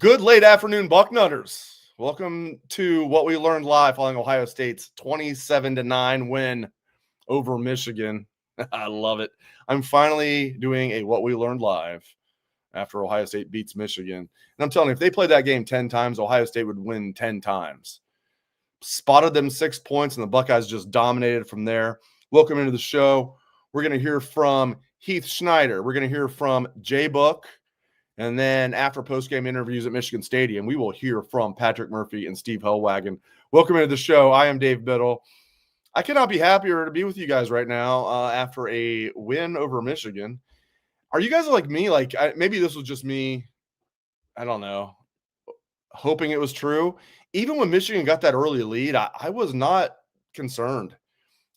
Good late afternoon, Bucknutters. Welcome to What We Learned Live following Ohio State's 27-9 win over Michigan. I love it. I'm finally doing a What We Learned Live after Ohio State beats Michigan. And I'm telling you, if they played that game 10 times, Ohio State would win 10 times. Spotted them 6 points, and the Buckeyes just dominated from there. Welcome into the show. We're going to hear from Heath Schneider. We're going to hear from JBook. And then after post-game interviews at Michigan Stadium, we will hear from Patrick Murphy and Steve Hellwagon. Welcome into the show. I am Dave Biddle. I cannot be happier to be with you guys right now after a win over Michigan. Are you guys like me? Maybe this was just me, I don't know, hoping it was true. Even when Michigan got that early lead, I was not concerned.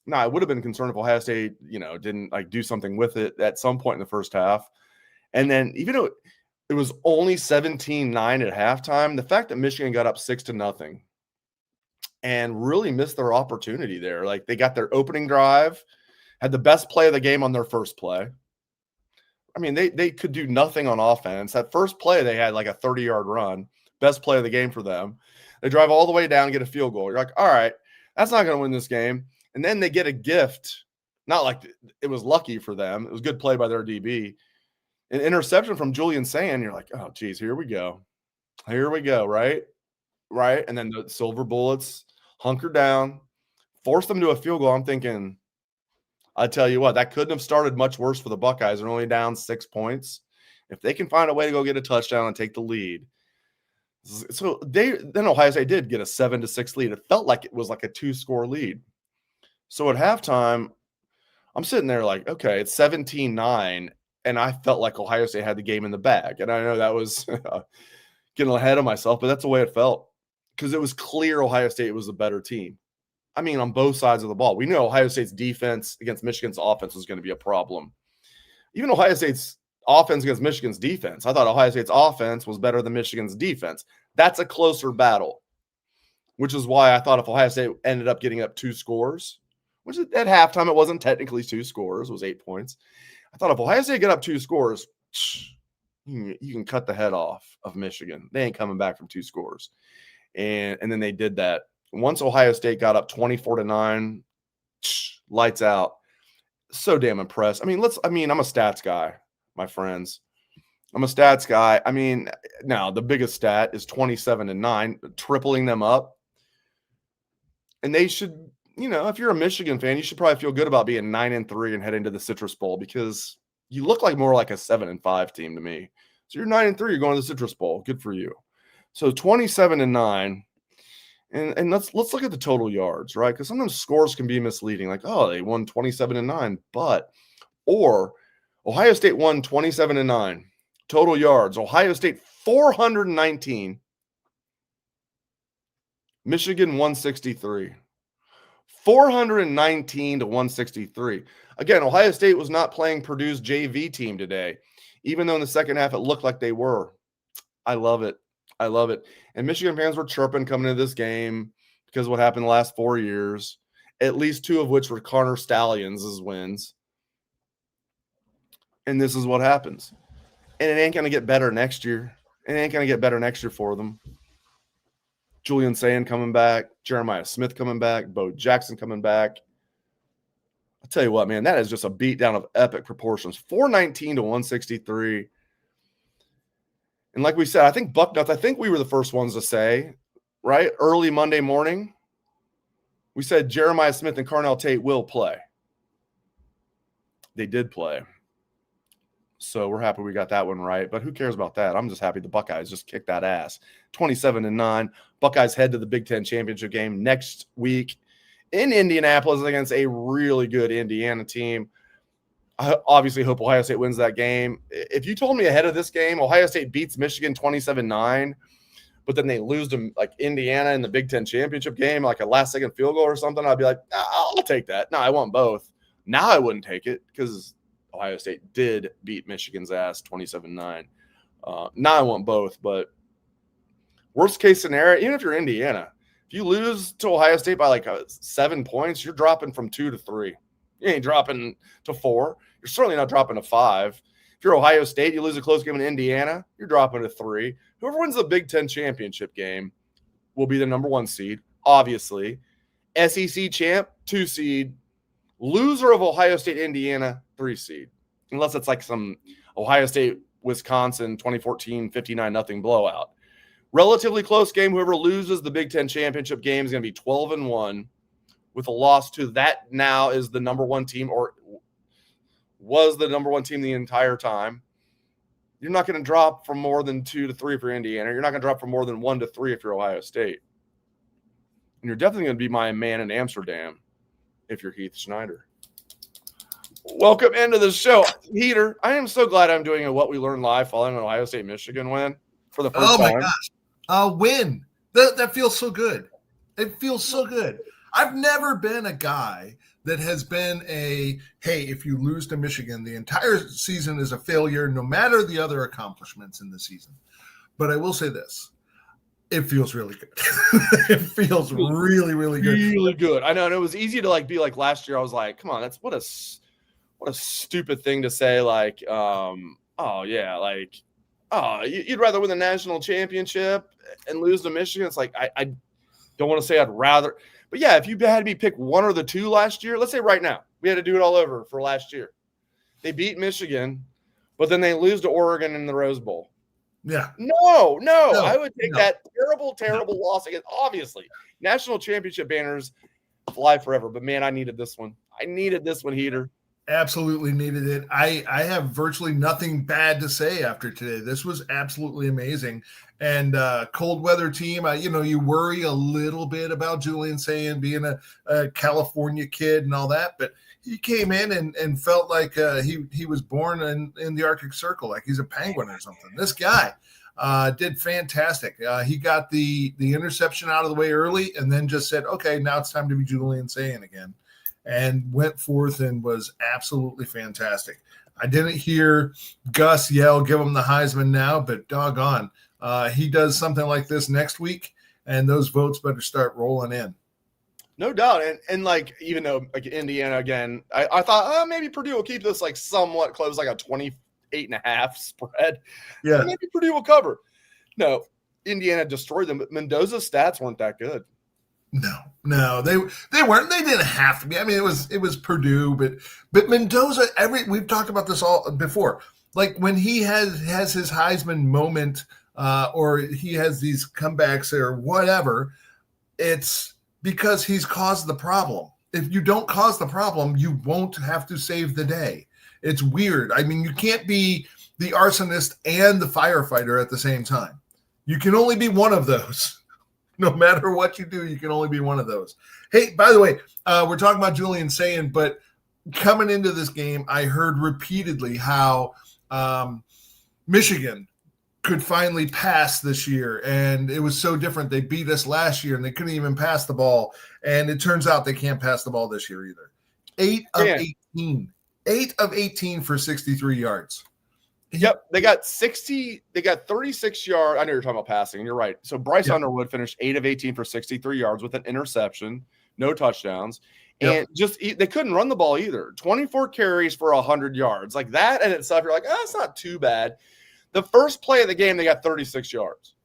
No, I would have been concerned if Ohio State, didn't do something with it at some point in the first half. And then even though it was only 17-9 at halftime, the fact that Michigan got up 6-0 and really missed their opportunity there. They got their opening drive, had the best play of the game on their first play. I mean, they could do nothing on offense. That first play, they had a 30-yard run, best play of the game for them. They drive all the way down and get a field goal. You're like, all right, that's not going to win this game. And then they get a gift. Not like it was lucky for them. It was good play by their DB. An interception from Julian Sand, you're like, oh, geez, here we go. Here we go, right? Right? And then the Silver Bullets hunker down, force them to a field goal. I'm thinking, I tell you what, that couldn't have started much worse for the Buckeyes. They're only down 6 points. If they can find a way to go get a touchdown and take the lead. So then Ohio State did get a 7-6 lead. It felt like it was like a 2-score lead. So at halftime, I'm sitting there like, okay, it's 17-9. And I felt like Ohio State had the game in the bag. And I know that was getting ahead of myself, but that's the way it felt. Because it was clear Ohio State was the better team. I mean, on both sides of the ball. We knew Ohio State's defense against Michigan's offense was going to be a problem. Even Ohio State's offense against Michigan's defense. I thought Ohio State's offense was better than Michigan's defense. That's a closer battle. Which is why I thought if Ohio State ended up getting up 2 scores, which at halftime it wasn't technically 2 scores, it was 8 points. I thought if Ohio State get up 2 scores, you can cut the head off of Michigan. They ain't coming back from 2 scores. And then they did that. Once Ohio State got up 24-9, lights out. So damn impressed. I'm a stats guy, my friends. I'm a stats guy. Now the biggest stat is 27-9, tripling them up. And they should, if you're a Michigan fan, you should probably feel good about being 9-3 and heading to the Citrus Bowl because you look more like a 7-5 team to me. So you're 9-3, you're going to the Citrus Bowl. Good for you. So 27-9, and let's look at the total yards, right? Because sometimes scores can be misleading. They won 27-9, or Ohio State won 27-9. Total yards, Ohio State 419, Michigan 163. 419-163. Again, Ohio State was not playing Purdue's JV team today, even though in the second half it looked like they were. I love it. I love it. And Michigan fans were chirping coming into this game because of what happened the last 4 years, at least 2 of which were Connor Stallions' wins. And this is what happens. And it ain't going to get better next year. It ain't going to get better next year for them. Julian Sand coming back, Jeremiah Smith coming back, Bo Jackson coming back. I'll tell you what, man, that is just a beatdown of epic proportions. 419-163. And like we said, I think we were the first ones to say, right, early Monday morning, we said Jeremiah Smith and Carnell Tate will play. They did play. So we're happy we got that one right. But who cares about that? I'm just happy the Buckeyes just kicked that ass. 27-9. Buckeyes head to the Big Ten championship game next week in Indianapolis against a really good Indiana team. I obviously hope Ohio State wins that game. If you told me ahead of this game, Ohio State beats Michigan 27-9, but then they lose to Indiana in the Big Ten championship game, a last-second field goal or something, I'd be like, I'll take that. No, I want both. Now I wouldn't take it because Ohio State did beat Michigan's ass 27-9. Now I want both, but worst case scenario, even if you're Indiana, if you lose to Ohio State by 7 points, you're dropping from 2 to 3. You ain't dropping to 4. You're certainly not dropping to 5. If If you're Ohio State, you lose a close game in Indiana, you're dropping to 3. Whoever wins the Big Ten championship game will be the number 1 seed, obviously. SEC champ, 2 seed. Loser of Ohio State, Indiana, 3 seed. Unless it's like some Ohio State, Wisconsin 2014 59-0 blowout. Relatively close game. Whoever loses the Big Ten championship game is going to be 12-1 with a loss to that now is the number 1 team or was the number 1 team the entire time. You're not going to drop from more than 2 to 3 for Indiana. You're not going to drop from more than 1 to 3 if you're Ohio State. And you're definitely going to be my man in Amsterdam if you're Heath Schneider. Welcome into the show. Heater, I am so glad I'm doing a What We Learned Live following an Ohio State-Michigan win for the first time. Oh, my gosh. Win. That feels so good. It feels so good. I've never been a guy that has been hey, if you lose to Michigan, the entire season is a failure, no matter the other accomplishments in the season. But I will say this. It feels really good. It feels really, really good. Really good. I know, and it was easy to be like last year. I was like, come on, that's what a stupid thing to say. Like, you'd rather win the national championship and lose to Michigan. It's like I don't want to say I'd rather. But, yeah, if you had me pick 1 or the 2 last year, let's say right now, we had to do it all over for last year. They beat Michigan, but then they lose to Oregon in the Rose Bowl. Yeah. No, I would take that terrible loss against, obviously. National championship banners fly forever. But, man, I needed this one. Heater. Absolutely needed it. I have virtually nothing bad to say after today. This was absolutely amazing. And cold weather team, you worry a little bit about Julian Sayin being a California kid and all that, but he came in and felt like he was born in the Arctic Circle, like he's a penguin or something. This guy did fantastic. He got the interception out of the way early and then just said, okay, now it's time to be Julian Sayin again. And went forth and was absolutely fantastic. I didn't hear Gus yell, give him the Heisman now, but doggone. He does something like this next week, and those votes better start rolling in. No doubt. And even though Indiana, again, I thought, maybe Purdue will keep this somewhat close, like a 28.5 spread. Yeah. Maybe Purdue will cover. No, Indiana destroyed them, but Mendoza's stats weren't that good. No, they weren't. They didn't have to be. I mean, it was Purdue, but Mendoza. We've talked about this all before. Like when he has his Heisman moment, or he has these comebacks or whatever, it's because he's caused the problem. If you don't cause the problem, you won't have to save the day. It's weird. I mean, you can't be the arsonist and the firefighter at the same time. You can only be one of those. No matter what you do, you can only be one of those. Hey, by the way, we're talking about Julian Sayin, but coming into this game, I heard repeatedly how Michigan could finally pass this year, and it was so different. They beat us last year, and they couldn't even pass the ball, and it turns out they can't pass the ball this year either. 8 of 18. 8 of 18 for 63 yards. Yep, they got 36 yards. I know you're talking about passing, and you're right. So Bryce Underwood finished 8 of 18 for 63 yards with an interception, no touchdowns, and they couldn't run the ball either. 24 carries for 100 yards. Like that in itself, you're like, it's not too bad. The first play of the game, they got 36 yards.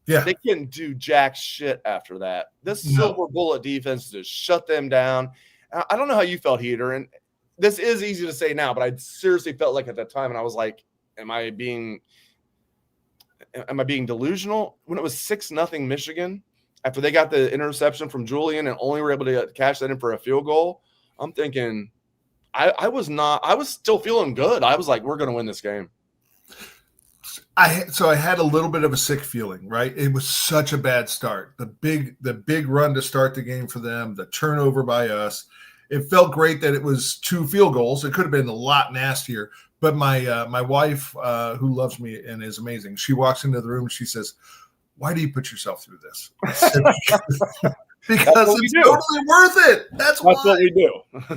Yeah, they couldn't do jack shit after that. This silver bullet defense just shut them down. I don't know how you felt, Heater, and this is easy to say now, but I seriously felt like at that time, and I was like, Am I being delusional? When it was 6-0 Michigan, after they got the interception from Julian and only were able to cash that in for a field goal, I'm thinking I was still feeling good. I was like, we're going to win this game. I had a little bit of a sick feeling, right? It was such a bad start. The big run to start the game for them, the turnover by us. It felt great that it was 2 field goals. It could have been a lot nastier. But my wife, who loves me and is amazing, she walks into the room and she says, "Why do you put yourself through this?" Because it's totally worth it. That's what we do.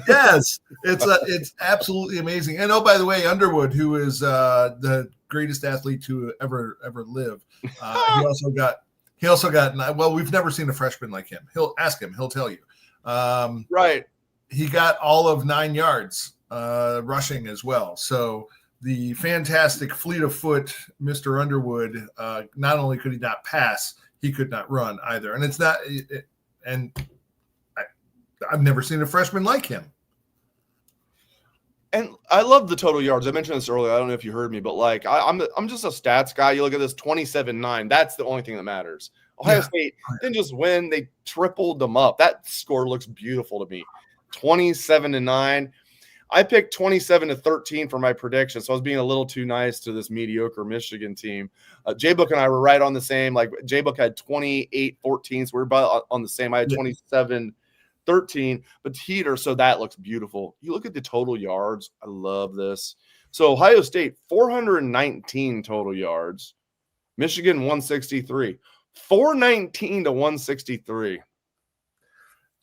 Yes, it's absolutely amazing. And by the way, Underwood, who is the greatest athlete to ever live, he also got. Well, we've never seen a freshman like him. He'll tell you. Right. He got all of 9 yards rushing as well. So the fantastic fleet of foot, Mr. Underwood, not only could he not pass, he could not run either. And it's not, and I've never seen a freshman like him. And I love the total yards. I mentioned this earlier. I don't know if you heard me, but like I'm just a stats guy. You look at this 27-9. That's the only thing that matters. Ohio State didn't just win; they tripled them up. That score looks beautiful to me. 27-9. I picked 27-13 for my prediction, so I was being a little too nice to this mediocre Michigan team. JBook and I were right on the same. Like JBook had 28-14, so we're about on the same. I had 27-13, but heater, so that looks beautiful. You look at the total yards. I love this. So Ohio State, 419 total yards. Michigan, 163. 419 to 163.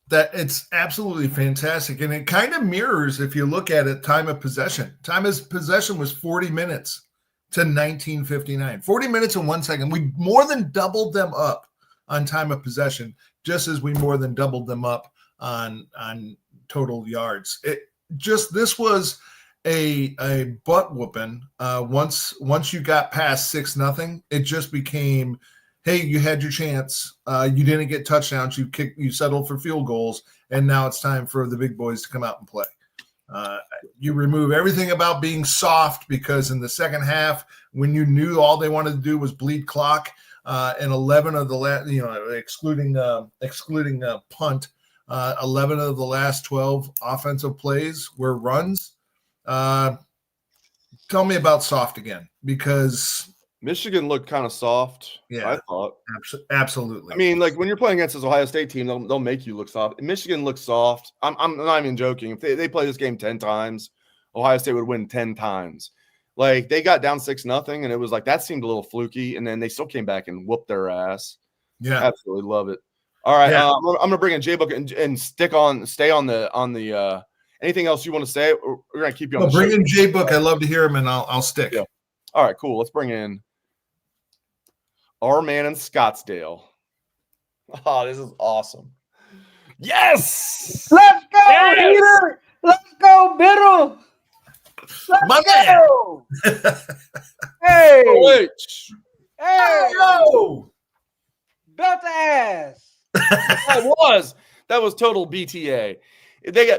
That it's absolutely fantastic. And it kind of mirrors, if you look at it, time of possession. Time of possession was 40 minutes to 1959. 40 minutes and 1 second. We more than doubled them up on time of possession, just as we more than doubled them up on total yards. This was a butt whooping. Once you got past 6-0, it just became, hey, you had your chance. You didn't get touchdowns. You settled for field goals, and now it's time for the big boys to come out and play. You remove everything about being soft, because in the second half, when you knew all they wanted to do was bleed clock, and 11 of the last, excluding punt, 11 of the last 12 offensive plays were runs. Tell me about soft again, because Michigan looked kind of soft. Yeah, I thought. Absolutely. I mean, like when you're playing against this Ohio State team, they'll make you look soft. Michigan looks soft. I'm not even joking. If they play this game 10 times, Ohio State would win 10 times. Like they got down 6-0, and it was like that seemed a little fluky, and then they still came back and whooped their ass. Yeah, absolutely love it. All right, I'm gonna bring in JBook and stay on the. Anything else you want to say? We're gonna keep you on. Bring in JBook. I love to hear him, and I'll stick. Yeah. All right, cool. Let's bring in our man in Scottsdale. Oh, this is awesome. Yes! Let's go, Peter! Let's go, Biddle! Let's go! Hey! Hey! Go! Belt ass! That was total BTA.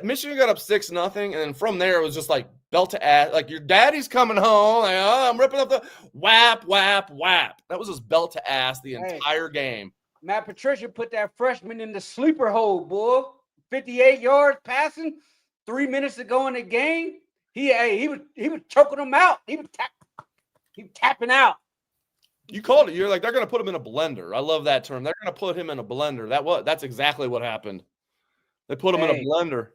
Michigan got up 6-0, and then from there it was just like belt to ass. Like your daddy's coming home. Like, I'm ripping up the whap, whap, whap. That was just belt to ass the entire game. Matt Patricia put that freshman in the sleeper hole, boy. 58 yards passing, 3 minutes to go in the game. He was choking them out. He was tapping out. You called it. You're like, they're going to put him in a blender. I love that term. They're going to put him in a blender. That's exactly what happened. They put him in a blender.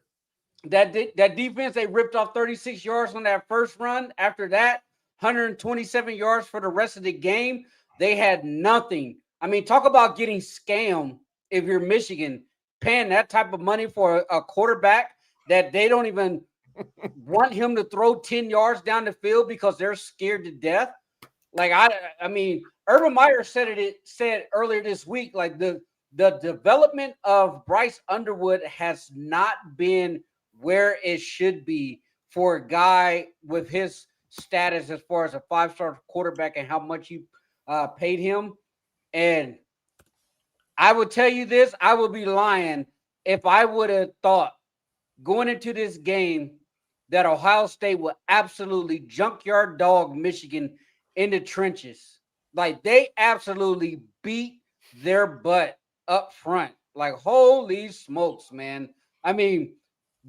That defense, they ripped off 36 yards on that first run. After that, 127 yards for the rest of the game. They had nothing. I mean, talk about getting scammed if you're Michigan, paying that type of money for a quarterback that they don't even want him to throw 10 yards down the field because they're scared to death. Like, I mean, Urban Meyer said earlier this week, like the development of Bryce Underwood has not been where it should be for a guy with his status as far as a 5-star quarterback and how much you paid him. And I would tell you this, I would be lying if I would have thought going into this game that Ohio State would absolutely junkyard dog Michigan in the trenches. Like, they absolutely beat their butt up front. Like, holy smokes, man. I mean,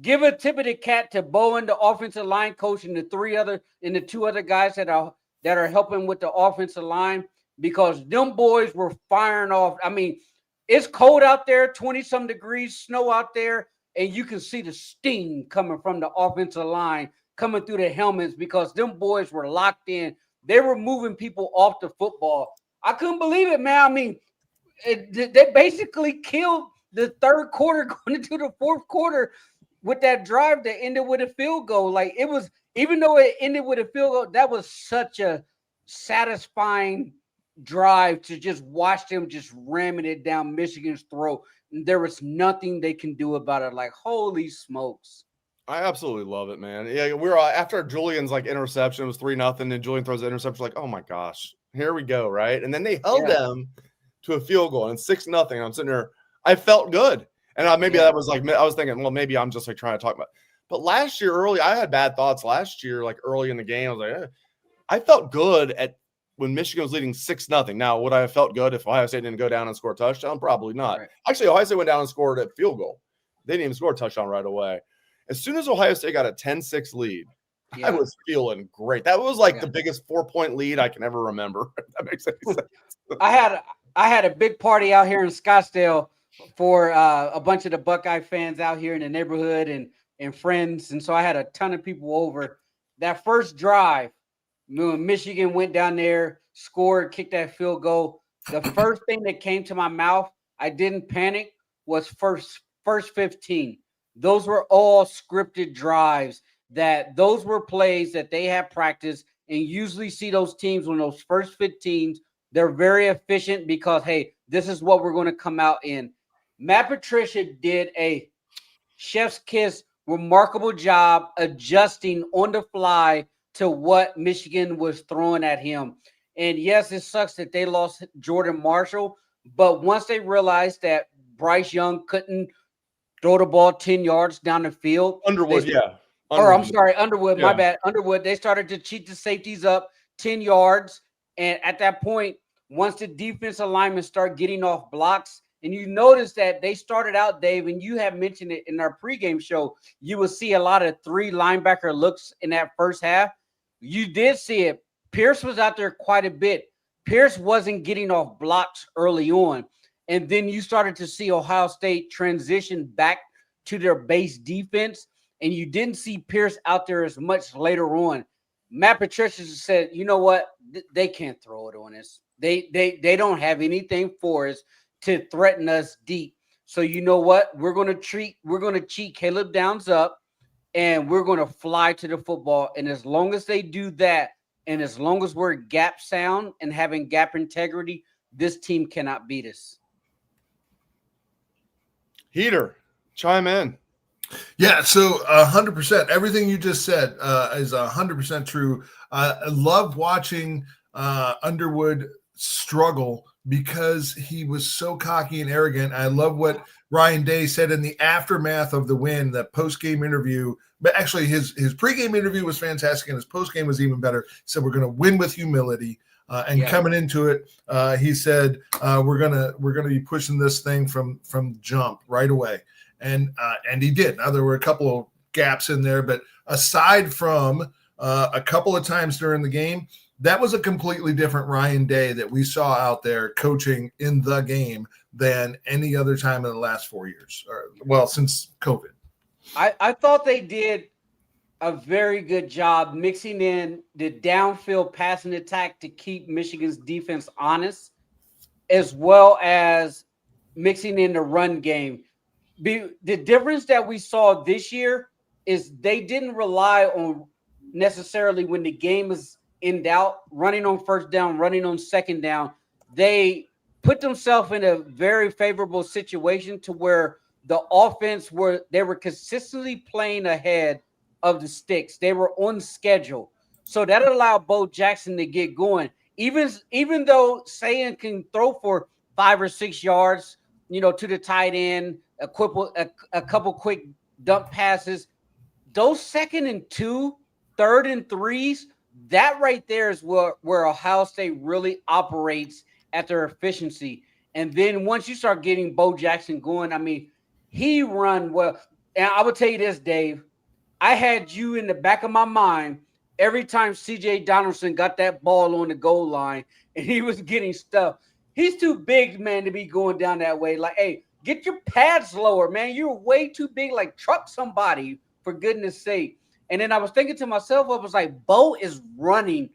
give a tip of the cat to Bowen, the offensive line coach, and the two other guys that are helping with the offensive line, because them boys were firing off. I mean, it's cold out there, 20-some degrees, snow out there, and you can see the steam coming from the offensive line, coming through the helmets, because them boys were locked in. They were moving people off the football. I couldn't believe it, man. I mean, they basically killed the third quarter going into the fourth quarter with that drive that ended with a field goal. Like, it was, even though it ended with a field goal, that was such a satisfying drive to just watch them just ramming it down Michigan's throat. And there was nothing they can do about it. Like, holy smokes. I absolutely love it, man. Yeah, we're after Julian's like interception, it was 3-0, and Julian throws the interception, like, oh my gosh, here we go, right? And then they held them to a field goal and 6-0. I'm sitting there, I felt good. And maybe that was like, I was thinking, well, maybe I'm just like trying to talk about. But last year, early, I had bad thoughts last year, like early in the game. I was like, I felt good at when Michigan was leading 6-0. Now, would I have felt good if Ohio State didn't go down and score a touchdown? Probably not. Right. Actually, Ohio State went down and scored a field goal. They didn't even score a touchdown right away. As soon as Ohio State got a 10-6 lead, I was feeling great. That was like the biggest 4-point lead I can ever remember. If that makes any sense. I had a big party out here in Scottsdale for a bunch of the Buckeye fans out here in the neighborhood and friends. And so I had a ton of people over. That first drive, when Michigan went down there, scored, kicked that field goal, the first thing that came to my mouth, I didn't panic, was first 15. Those were all scripted drives. Those were plays that they have practiced, and usually see those teams when those first 15s, they're very efficient because, hey, this is what we're going to come out in. Matt Patricia did a chef's kiss, remarkable job adjusting on the fly to what Michigan was throwing at him. And yes, it sucks that they lost Jordan Marshall, but once they realized that Bryce Young couldn't throw the ball 10 yards down the field. Underwood. Underwood, my bad. Underwood, they started to cheat the safeties up 10 yards. And at that point, once the defensive linemen start getting off blocks, and you notice that they started out, Dave, and you have mentioned it in our pregame show, you will see a lot of 3 linebacker looks in that first half. You did see it. Pierce was out there quite a bit. Pierce wasn't getting off blocks early on. And then you started to see Ohio State transition back to their base defense, and you didn't see Pierce out there as much later on. Matt Patricia said, you know what? They can't throw it on us. They don't have anything for us to threaten us deep. So you know what? We're going to cheat Caleb Downs up, and we're going to fly to the football. And as long as they do that, and as long as we're gap sound and having gap integrity, this team cannot beat us. Heater, chime in. Yeah, so 100%. Everything you just said is 100% true. I love watching Underwood struggle because he was so cocky and arrogant. I love what Ryan Day said in the aftermath of the win, that post-game interview. But actually, his pregame interview was fantastic, and his postgame was even better. He said, we're going to win with humility. Coming into it, he said, we're gonna be pushing this thing from jump right away. And he did. Now, there were a couple of gaps in there, but aside from a couple of times during the game, that was a completely different Ryan Day that we saw out there coaching in the game than any other time in the last 4 years, since COVID. I thought they did a very good job mixing in the downfield passing attack to keep Michigan's defense honest, as well as mixing in the run game. The difference that we saw this year is they didn't rely on necessarily, when the game is in doubt, running on first down, running on second down. They put themselves in a very favorable situation to where the offense they were consistently playing ahead of the sticks. They were on schedule. So that allowed Bo Jackson to get going. Even though Sayan can throw for 5 or 6 yards, to the tight end, a couple quick dump passes, those 2nd and 2, 3rd and 3s, that right there is where Ohio State really operates at their efficiency. And then once you start getting Bo Jackson going, I mean, he run well. And I will tell you this, Dave, I had you in the back of my mind every time CJ Donaldson got that ball on the goal line and he was getting stuff. He's too big, man, to be going down that way. Like, hey, get your pads lower, man. You're way too big. Like, truck somebody, for goodness sake. And then I was thinking to myself, I was like, Bo is running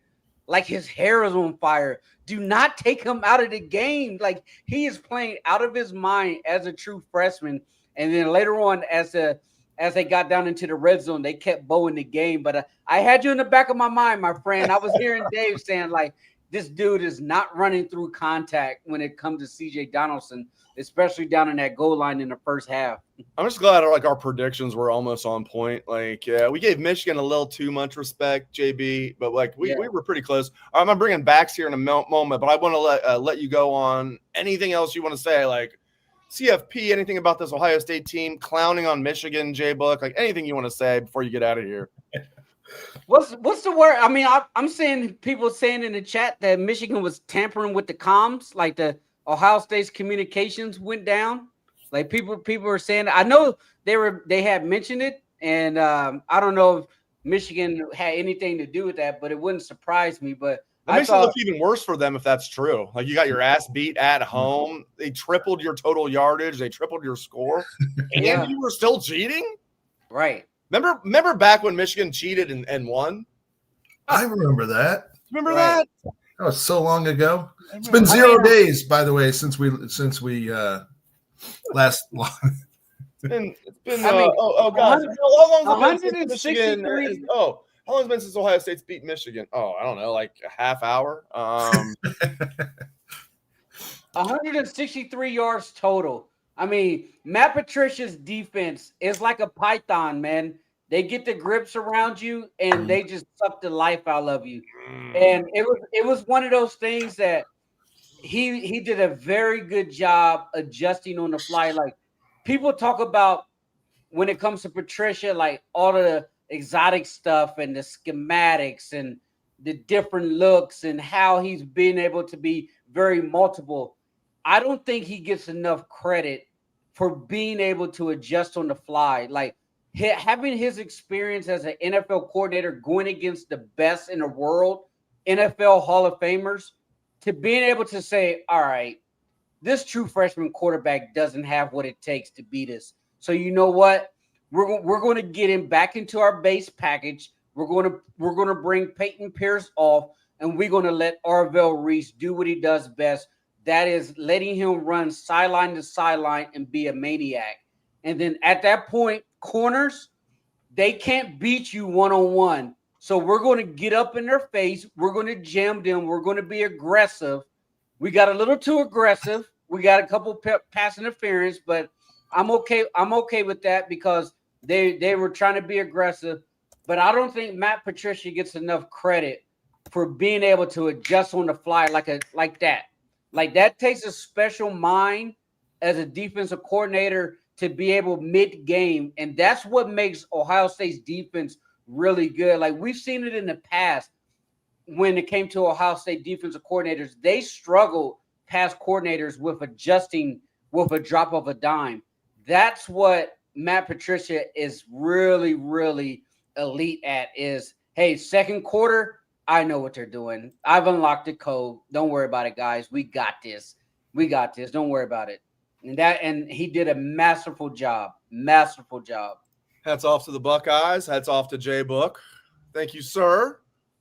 like his hair is on fire. Do not take him out of the game. Like, he is playing out of his mind as a true freshman. And then later on, as they got down into the red zone, they kept Bo in the game. But I had you in the back of my mind, my friend. I was hearing Dave saying, like, this dude is not running through contact when it comes to C.J. Donaldson, especially down in that goal line in the first half. I'm just glad our predictions were almost on point. We gave Michigan a little too much respect, JB, but we were pretty close. I'm bringing backs here in a moment, but I want to let you go on anything else you want to say, like CFP, anything about this Ohio State team clowning on Michigan, JBook, like anything you want to say before you get out of here. What's the word? I mean, I'm seeing people saying in the chat that Michigan was tampering with the comms, like the Ohio State's communications went down. Like people are saying. I know they had mentioned it, and I don't know if Michigan had anything to do with that, but it wouldn't surprise me. But it makes it look even worse for them if that's true. Like you got your ass beat at home. They tripled your total yardage. They tripled your score, and you were still cheating. Right. Remember back when Michigan cheated and won? I remember that. Remember that? That was so long ago. It's been 0 days, by the way, since we last. It's been oh god, how long has it been since Michigan? How long has it been since Ohio State's beat Michigan? Oh, I don't know, like a half hour. 163 yards total. I mean, Matt Patricia's defense is like a python, man. They get the grips around you and they just suck the life out of you. And it was one of those things that he did a very good job adjusting on the fly. Like people talk about when it comes to Patricia, like all of the exotic stuff and the schematics and the different looks and how he's been able to be very multiple. I don't think he gets enough credit for being able to adjust on the fly. Like having his experience as an NFL coordinator going against the best in the world, NFL Hall of Famers, to being able to say, all right, this true freshman quarterback doesn't have what it takes to beat us. So you know what? We're going to get him back into our base package. We're going to bring Peyton Pierce off, and we're going to let Arvell Reese do what he does best. That is letting him run sideline to sideline and be a maniac. And then at that point, corners, they can't beat you one-on-one. So we're going to get up in their face. We're going to jam them. We're going to be aggressive. We got a little too aggressive. We got a couple pass interference, but I'm okay. I'm okay with that because they were trying to be aggressive. But I don't think Matt Patricia gets enough credit for being able to adjust on the fly like that. Like that takes a special mind as a defensive coordinator to be able mid-game, and that's what makes Ohio State's defense really good. Like we've seen it in the past when it came to Ohio State defensive coordinators. They struggled past coordinators with adjusting with a drop of a dime. That's what Matt Patricia is really, really elite at is, hey, second quarter, I know what they're doing. I've unlocked the code. Don't worry about it, guys. We got this. Don't worry about it. And he did a masterful job. Hats off to the Buckeyes. Hats off to JBook. Thank you, sir.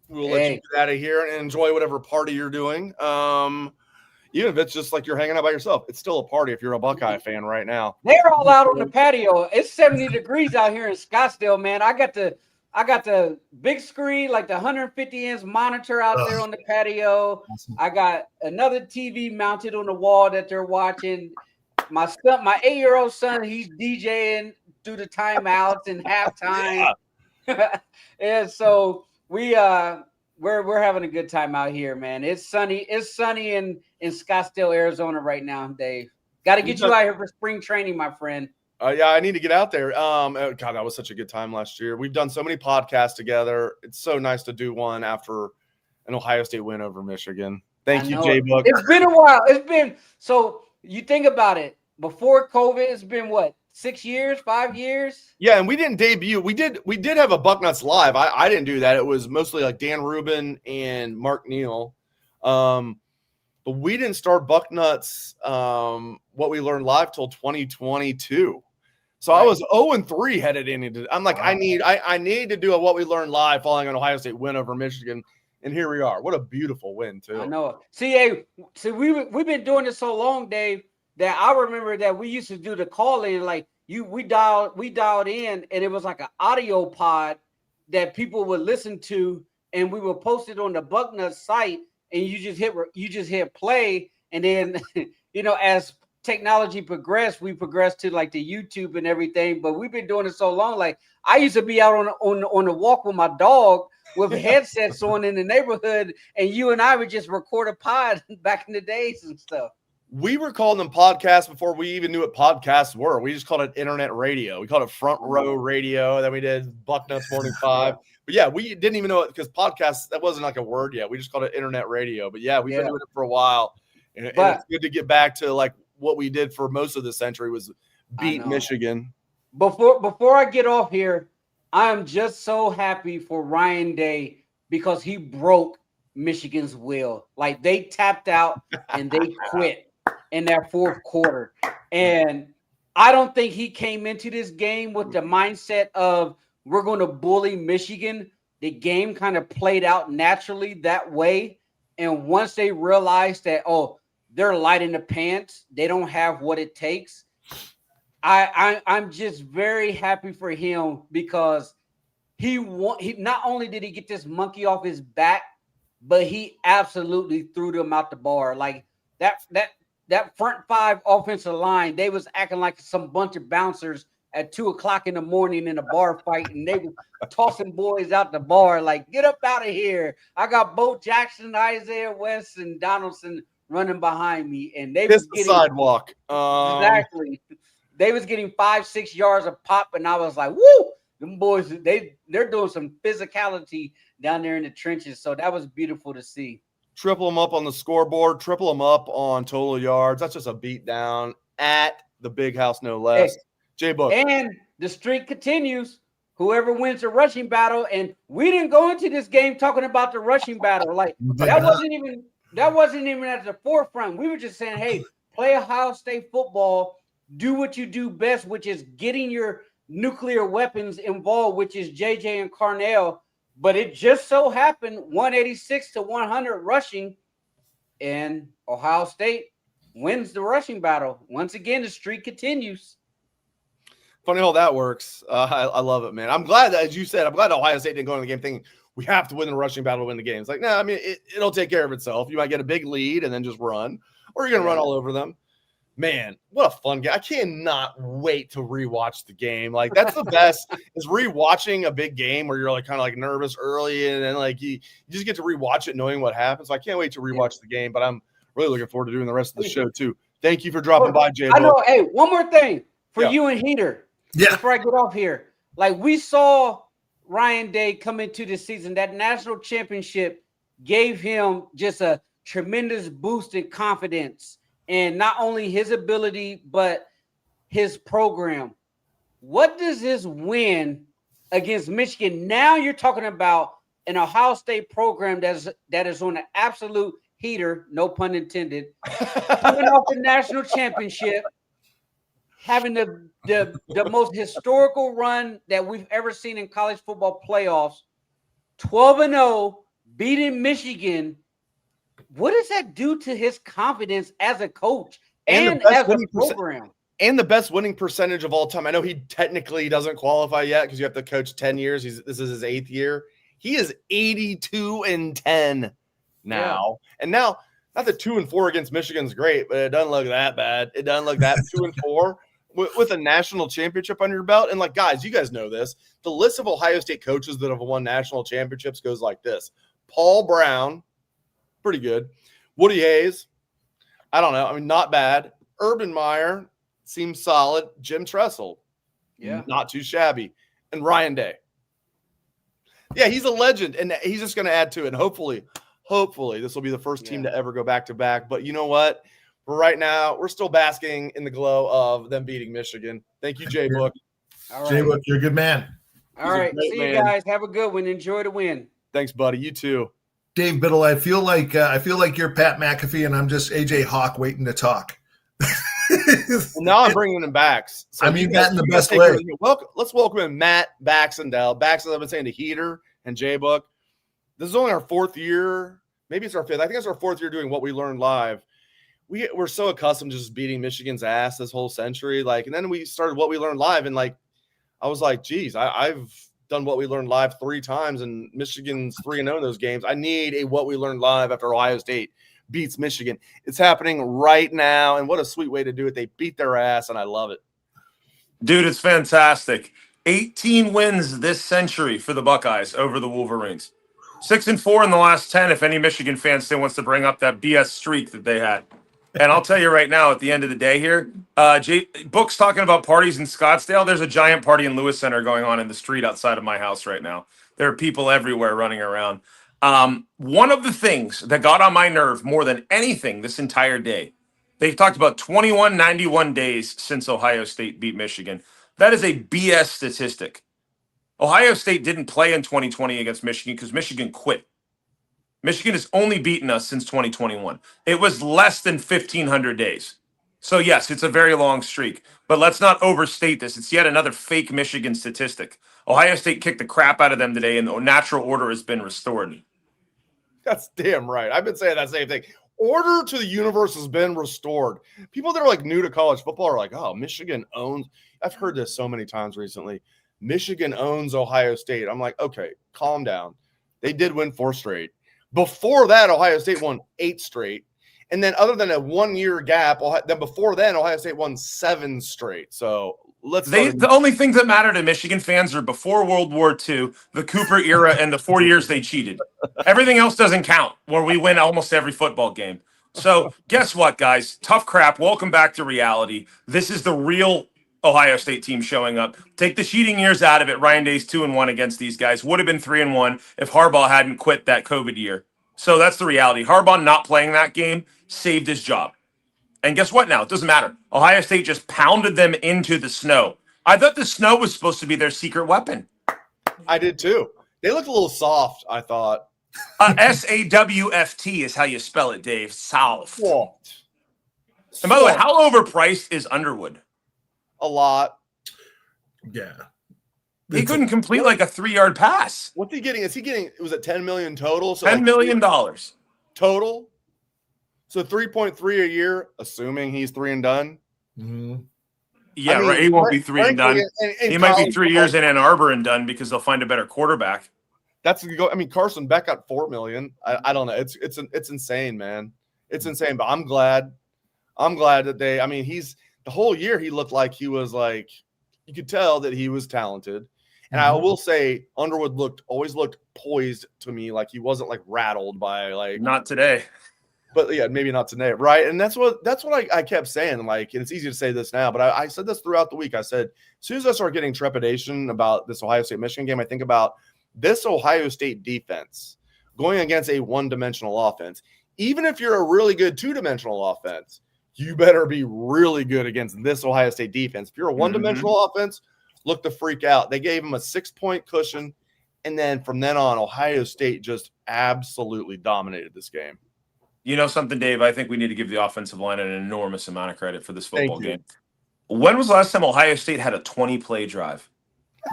We'll let you get out of here and enjoy whatever party you're doing. Even if it's just like you're hanging out by yourself, it's still a party if you're a Buckeye fan right now. They're all out on the patio. It's 70 degrees out here in Scottsdale, man. I got the big screen, like the 150-inch monitor out there on the patio. Awesome. I got another TV mounted on the wall that they're watching. My 8-year-old son, he's DJing through the timeouts and halftime. Yeah. And so we're having a good time out here, man. It's sunny in Scottsdale, Arizona right now, Dave. Got to get you out here for spring training, my friend. Yeah, I need to get out there. God, that was such a good time last year. We've done so many podcasts together. It's so nice to do one after an Ohio State win over Michigan. Thank you, JBook. It's been a while. So you think about it. Before COVID, it's been what, 6 years, 5 years? Yeah, and we didn't debut. We did have a Bucknuts live. I didn't do that. It was mostly like Dan Rubin and Mark Neal. But we didn't start Bucknuts what we learned live till 2022. So right. I was 0-3 headed into. I'm like, I need to do a what we learned live following an Ohio State win over Michigan, and here we are. What a beautiful win too. I know. See, we've been doing this so long, Dave, that I remember that we used to do the call in. Like we dialed in, and it was like an audio pod that people would listen to, and we would post it on the Bucknuts site. and you just hit play, and then as technology progressed, we progressed to like the YouTube and everything. But we've been doing it so long. Like I used to be out on the walk with my dog with headsets on in the neighborhood, and you and I would just record a pod back in the days and stuff. We were calling them podcasts before we even knew what podcasts were. We just called it internet radio. We called it front row radio. Then we did Bucknuts Morning 5. But yeah, we didn't even know it because podcasts, that wasn't like a word yet. We just called it internet radio. But yeah, we've been doing it for a while. And it's good to get back to like what we did for most of the century was beat Michigan. Before I get off here, I'm just so happy for Ryan Day because he broke Michigan's will. Like they tapped out and they quit in that fourth quarter. And I don't think he came into this game with the mindset of we're going to bully Michigan. The game kind of played out naturally that way. And once they realized that, they're light in the pants, they don't have what it takes, I'm just very happy for him because he not only did he get this monkey off his back, but he absolutely threw them out the bar. Like that front five offensive line, they was acting like some bunch of bouncers at 2:00 in the morning in a bar fight, and they were tossing boys out the bar like, get up out of here. I got Bo Jackson, Isaiah West, and Donaldson running behind me, and they was getting the sidewalk. Exactly. They was getting 5-6 yards of pop, and I was like, woo, them boys, they're doing some physicality down there in the trenches. So that was beautiful to see. Triple them up on the scoreboard, triple them up on total yards. That's just a beat down at the big house, no less. Hey, JBook. And the streak continues. Whoever wins the rushing battle, and we didn't go into this game talking about the rushing battle. Like that wasn't even at the forefront. We were just saying, hey, play Ohio State football, do what you do best, which is getting your nuclear weapons involved, which is JJ and Carnell. But it just so happened 186 to 100 rushing, and Ohio State wins the rushing battle. Once again, the streak continues. Funny how that works. I love it, man. I'm glad that, as you said, I'm glad Ohio State didn't go into the game thinking we have to win the rushing battle to win the game. It's like, no, I mean, it'll take care of itself. You might get a big lead and then just run, or you're going to run all over them. Man, what a fun game. I cannot wait to rewatch the game. Like, that's the best is rewatching a big game where you're like kind of like nervous early and then like you just get to rewatch it knowing what happens. So I can't wait to rewatch the game, but I'm really looking forward to doing the rest of the show too. Thank you for dropping by, JBook. I know. Hey, one more thing for you and Heater. Yeah. Before I get off here, like we saw Ryan Day come into the season, that national championship gave him just a tremendous boost in confidence, and not only his ability but his program. What does this win against Michigan? Now you're talking about an Ohio State program that is on an absolute heater, no pun intended, coming off the national championship, having the most historical run that we've ever seen in college football playoffs, 12-0, beating Michigan. What does that do to his confidence as a coach and as a program? And the best winning percentage of all time. I know he technically doesn't qualify yet because you have to coach 10 years. This is his 8th year. He is 82-10 now. Yeah. And now, not that 2-4 against Michigan is great, but it doesn't look that bad. It doesn't look that 2-4. With a national championship on your belt. And like, guys, you guys know this. The list of Ohio State coaches that have won national championships goes like this. Paul Brown, pretty good. Woody Hayes, I don't know. I mean, not bad. Urban Meyer seems solid. Jim Tressel, not too shabby. And Ryan Day. Yeah, he's a legend. And he's just going to add to it. And hopefully this will be the first team to ever go back-to-back. But you know what? Right now, we're still basking in the glow of them beating Michigan. Thank you, JBook. All right. JBook, you're a good man. All right. See you guys. Have a good one. Enjoy the win. Thanks, buddy. You too. Dave Biddle, I feel like you're Pat McAfee and I'm just AJ Hawk waiting to talk. Well, now I'm bringing him back. So I mean that in the best way. Let's welcome in Matt Baxendell. Baxendell, I've been saying to Heater and JBook. This is only our 4th year. Maybe it's our 5th. I think it's our 4th year doing What We Learned Live. We're so accustomed to just beating Michigan's ass this whole century. Like, and then we started What We Learned Live. And like, I was like, geez, I've done what we learned live 3 times, and Michigan's 3-0 in those games. I need a what we learned live after Ohio State beats Michigan. It's happening right now, and what a sweet way to do it. They beat their ass, and I love it. Dude, it's fantastic. 18 wins this century for the Buckeyes over the Wolverines. 6-4 in the last 10, if any Michigan fan still wants to bring up that BS streak that they had. And I'll tell you right now, at the end of the day here, JBook's talking about parties in Scottsdale. There's a giant party in Lewis Center going on in the street outside of my house right now. There are people everywhere running around. One of the things that got on my nerve more than anything this entire day, they've talked about 91 days since Ohio State beat Michigan. That is a BS statistic. Ohio State didn't play in 2020 against Michigan because Michigan quit. Michigan has only beaten us since 2021. It was less than 1,500 days. So, yes, it's a very long streak. But let's not overstate this. It's yet another fake Michigan statistic. Ohio State kicked the crap out of them today, and the natural order has been restored. That's damn right. I've been saying that same thing. Order to the universe has been restored. People that are like new to college football are like, oh, Michigan owns. I've heard this so many times recently. Michigan owns Ohio State. I'm like, okay, calm down. They did win 4 straight. Before that, Ohio State won 8 straight. And then other than a 1-year gap, then before then, Ohio State won 7 straight. So the only things that matter to Michigan fans are before World War II, the Cooper era, and the 4 years they cheated. Everything else doesn't count, where we win almost every football game. So guess what, guys? Tough crap. Welcome back to reality. This is the real Ohio State team showing up. Take the cheating years out of it. Ryan Day's 2-1 against these guys. Would have been 3-1 if Harbaugh hadn't quit that COVID year. So that's the reality. Harbaugh not playing that game saved his job. And guess what now? It doesn't matter. Ohio State just pounded them into the snow. I thought the snow was supposed to be their secret weapon. I did too. They looked a little soft, I thought. SAWFT is how you spell it, Dave. Soft. What? And by the way, how overpriced is Underwood? A lot. Yeah. He couldn't complete like a 3-yard pass. What's he getting? Was it $10 million total? So $10 million total. So 3.3 a year, assuming he's 3 and done. Mm-hmm. Yeah, I mean, right. He won't be 3 and done. In he might be 3 years in Ann Arbor and done because they'll find a better quarterback. That's go. I mean, Carson Beck got $4 million. I don't know. It's insane, man. It's insane. But I'm glad that they. I mean, the whole year he looked like he was like, you could tell that he was talented. And I will say Underwood always looked poised to me, like he wasn't like rattled by like. Not today. But yeah, maybe not today, right? And that's what I kept saying. Like, and it's easy to say this now, but I said this throughout the week. I said, as soon as I start getting trepidation about this Ohio State Michigan game, I think about this Ohio State defense going against a one-dimensional offense. Even if you're a really good two-dimensional offense, you better be really good against this Ohio State defense. If you're a one-dimensional offense, look to freak out. They gave him a 6-point cushion, and then from then on, Ohio State just absolutely dominated this game. You know something, Dave? I think we need to give the offensive line an enormous amount of credit for this football game. When was the last time Ohio State had a 20-play drive?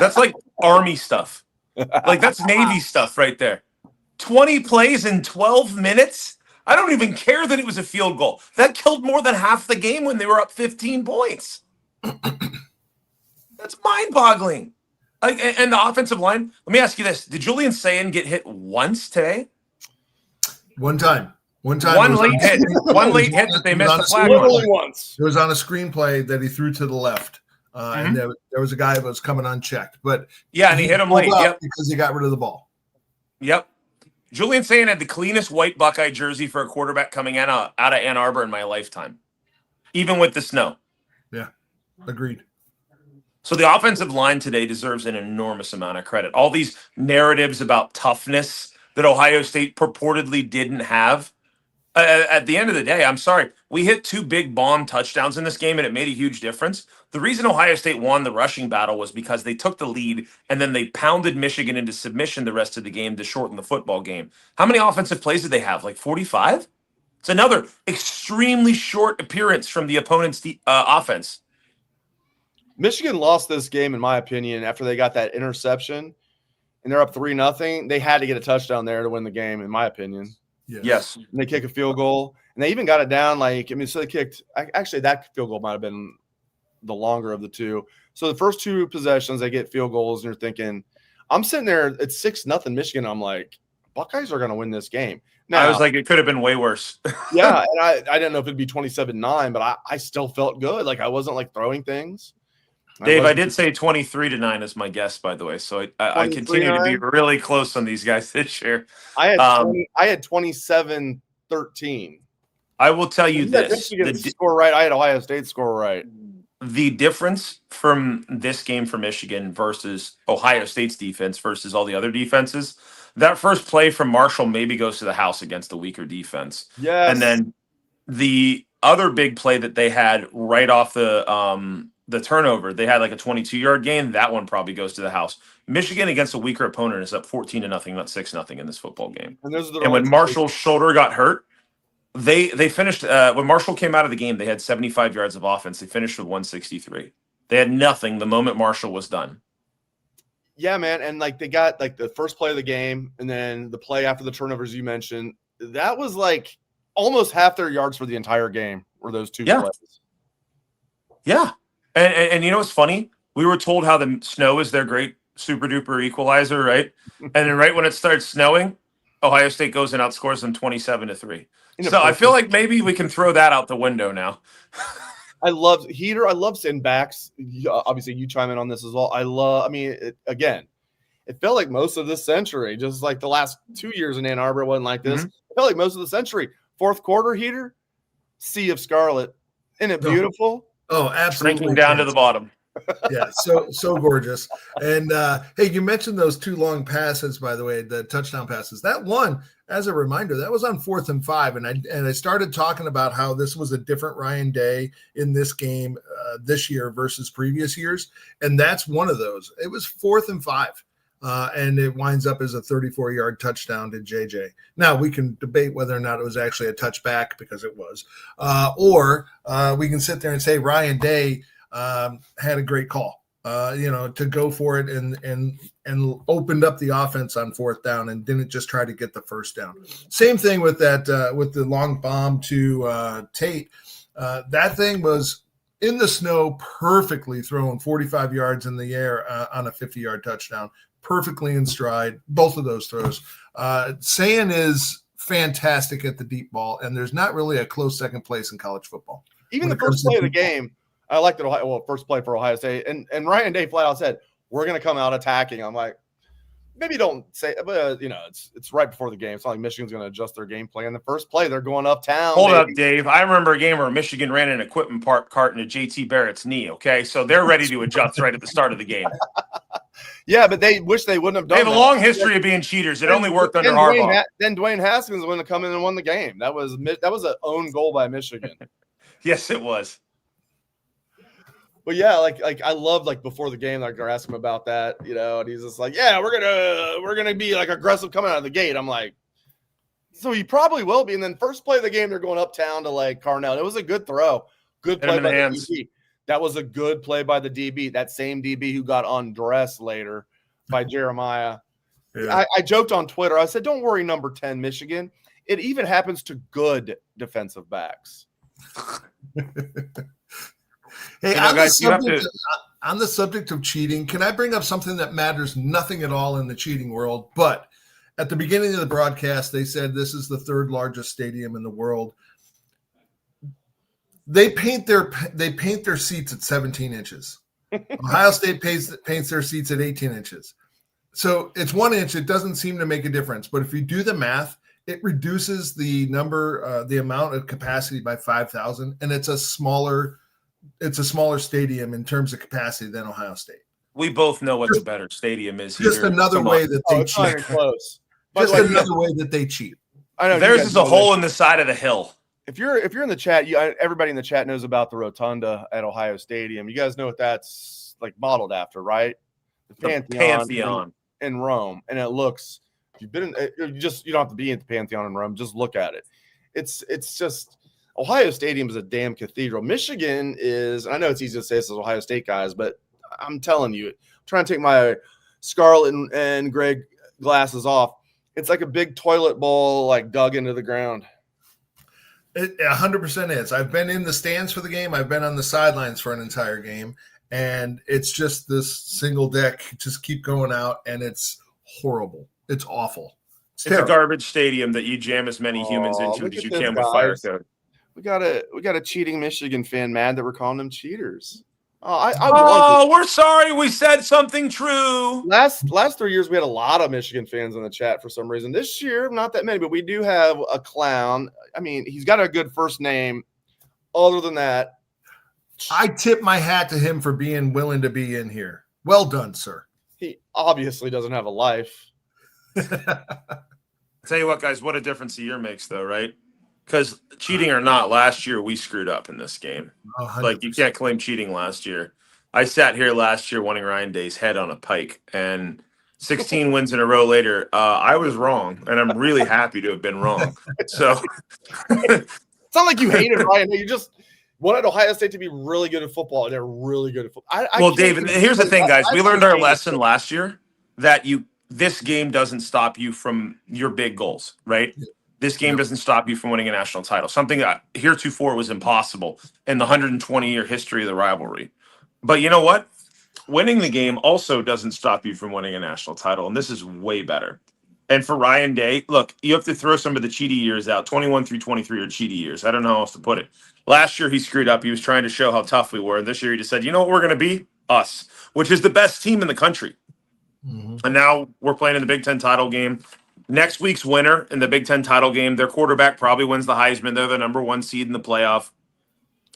That's like Army stuff. Like, that's Navy stuff right there. 20 plays in 12 minutes? I don't even care that it was a field goal. That killed more than half the game when they were up 15 points. That's mind-boggling. And the offensive line, let me ask you this. Did Julian Sayin get hit once today? One time. One late hit that they missed the flag on. Once. It was on a screenplay that he threw to the left. And there was a guy that was coming unchecked. But yeah, and he hit him late. Yep. Because he got rid of the ball. Yep. Julian Sayin had the cleanest white Buckeye jersey for a quarterback coming out of Ann Arbor in my lifetime, even with the snow. Yeah, agreed. So the offensive line today deserves an enormous amount of credit. All these narratives about toughness that Ohio State purportedly didn't have. At the end of the day, I'm sorry, we hit 2 big bomb touchdowns in this game, and it made a huge difference. The reason Ohio State won the rushing battle was because they took the lead, and then they pounded Michigan into submission the rest of the game to shorten the football game. How many offensive plays did they have? Like 45? It's another extremely short appearance from the opponent's offense. Michigan lost this game, in my opinion, after they got that interception, and they're up 3-0. They had to get a touchdown there to win the game, in my opinion. Yes. And they kick a field goal, and they even got it down. So they kicked. Actually, that field goal might have been the longer of the two. So the first 2 possessions, they get field goals, and you're thinking, I'm sitting there at 6-0 Michigan. I'm like, Buckeyes are going to win this game. Now, I was like, it could have been way worse. yeah, and I didn't know if it'd be 27-9, but I still felt good. Like I wasn't like throwing things. Dave, I did say 23-9 is my guess, by the way. So I continue to be really close on these guys this year. I had 27-13. I will tell you this. Michigan score right. I had Ohio State score right. The difference from this game for Michigan versus Ohio State's defense versus all the other defenses, that first play from Marshall maybe goes to the house against the weaker defense. Yes. And then the other big play that they had right off the turnover, they had like a 22-yard gain. That one probably goes to the house. Michigan against a weaker opponent is up 14-0, not 6-0 in this football game. And when Marshall's shoulder got hurt, they finished when Marshall came out of the game, they had 75 yards of offense. They finished with 163. They had nothing the moment Marshall was done. Yeah, man. And like they got like the first play of the game and then the play after the turnovers you mentioned. That was like almost half their yards for the entire game were those two plays. Yeah. And you know what's funny? We were told how the snow is their great super duper equalizer, right? And then right when it starts snowing, Ohio State goes and outscores them 27-3. So I feel like maybe we can throw that out the window now. I love Heater. I love sitting backs. Obviously, you chime in on this as well. It felt like most of this century, just like the last 2 years in Ann Arbor, it wasn't like this. It felt like most of the century. Fourth quarter, Heater, sea of scarlet. Isn't it beautiful? Oh, absolutely. Shrinking down to the bottom. Yeah, so gorgeous. And hey, you mentioned those two long passes, by the way, the touchdown passes. That one, as a reminder, that was on 4th and 5. And I started talking about how this was a different Ryan Day in this game this year versus previous years. And that's one of those. It was 4th and 5. And it winds up as a 34-yard touchdown to JJ. Now, we can debate whether or not it was actually a touchback, because it was. Or we can sit there and say Ryan Day had a great call, to go for it and opened up the offense on 4th down and didn't just try to get the first down. Same thing with that, with the long bomb to Tate. That thing was in the snow, perfectly thrown 45 yards in the air on a 50-yard touchdown, perfectly in stride, both of those throws. Sayin is fantastic at the deep ball, and there's not really a close second place in college football. Even the first play of the game, I liked it. First play for Ohio State, and Ryan Day flat out said, "We're going to come out attacking." I'm like, maybe don't say, but it's right before the game. It's not like Michigan's going to adjust their game plan. The first play, they're going uptown. Hold up, Dave. I remember a game where Michigan ran an equipment cart into JT Barrett's knee. Okay, so they're ready to adjust right at the start of the game. Yeah, but they wish they wouldn't have done. They have a long history of being cheaters. It only worked under Harbaugh. Then Dwayne Haskins went to come in and won the game. That was an own goal by Michigan. Yes, it was. But yeah, like I love like before the game, like they're asking him about that, and he's just like, "Yeah, we're gonna be like aggressive coming out of the gate." I'm like, so he probably will be. And then first play of the game, they're going uptown to like Carnell. It was a good throw, good play by the DB. That was a good play by the DB. That same DB who got undressed later by Jeremiah. Yeah. I joked on Twitter. I said, "Don't worry, number 10 Michigan. It even happens to good defensive backs." Hey, on the subject of cheating, can I bring up something that matters nothing at all in the cheating world? But at the beginning of the broadcast, they said this is the 3rd largest stadium in the world. They paint their seats at 17 inches. Ohio State paints their seats at 18 inches. So it's 1 inch. It doesn't seem to make a difference. But if you do the math, it reduces the amount of capacity by 5,000, and it's a smaller stadium in terms of capacity than Ohio State. We both know what the better stadium is. Just here. another way that they cheat. Close. Just another way that they cheat. I know theirs is a hole in the side of the hill. If you're in the chat, everybody in the chat knows about the rotunda at Ohio Stadium. You guys know what that's like modeled after, right? The Pantheon in Rome, and it looks. If you've been you don't have to be in the Pantheon in Rome. Just look at it. It's just. Ohio Stadium is a damn cathedral. Michigan is, and I know it's easy to say this as Ohio State guys, but I'm telling you, I'm trying to take my Scarlet and Greg glasses off. It's like a big toilet bowl, like dug into the ground. It 100% is. I've been in the stands for the game. I've been on the sidelines for an entire game, and it's just this single deck, just keep going out, and it's horrible. It's awful. It's a garbage stadium that you jam as many humans into look as at you this, can with fire guys. code. We got a cheating Michigan fan mad that we're calling them cheaters. Oh, We're sorry we said something true. Last 3 years, we had a lot of Michigan fans in the chat for some reason. This year, not that many, but we do have a clown. I mean, he's got a good first name. Other than that, I tip my hat to him for being willing to be in here. Well done, sir. he obviously doesn't have a life. Tell you what, guys, what a difference a year makes, though, right? Because cheating or not, last year we screwed up in this game. 100%. Like, you can't claim cheating last year. I sat here last year wanting Ryan Day's head on a pike, and 16 wins in a row later, I was wrong, and I'm really happy to have been wrong. So It's not like you hated Ryan. You just wanted Ohio State to be really good at football, and they're really good at football. Well, David, here's the thing, guys. We learned our lesson last year that this game doesn't stop you from your big goals, right? This game doesn't stop you from winning a national title. Something that heretofore was impossible in the 120-year history of the rivalry. But you know what? Winning the game also doesn't stop you from winning a national title, and this is way better. And for Ryan Day, look, you have to throw some of the cheaty years out. 21 through 23 are cheaty years. I don't know how else to put it. Last year, he screwed up. He was trying to show how tough we were. And this year, he just said, you know what we're going to be? Us, which is the best team in the country. Mm-hmm. And now we're playing in the Big Ten title game. Next week's winner in the Big Ten title game, their quarterback probably wins the Heisman. They're the number 1 seed in the playoff.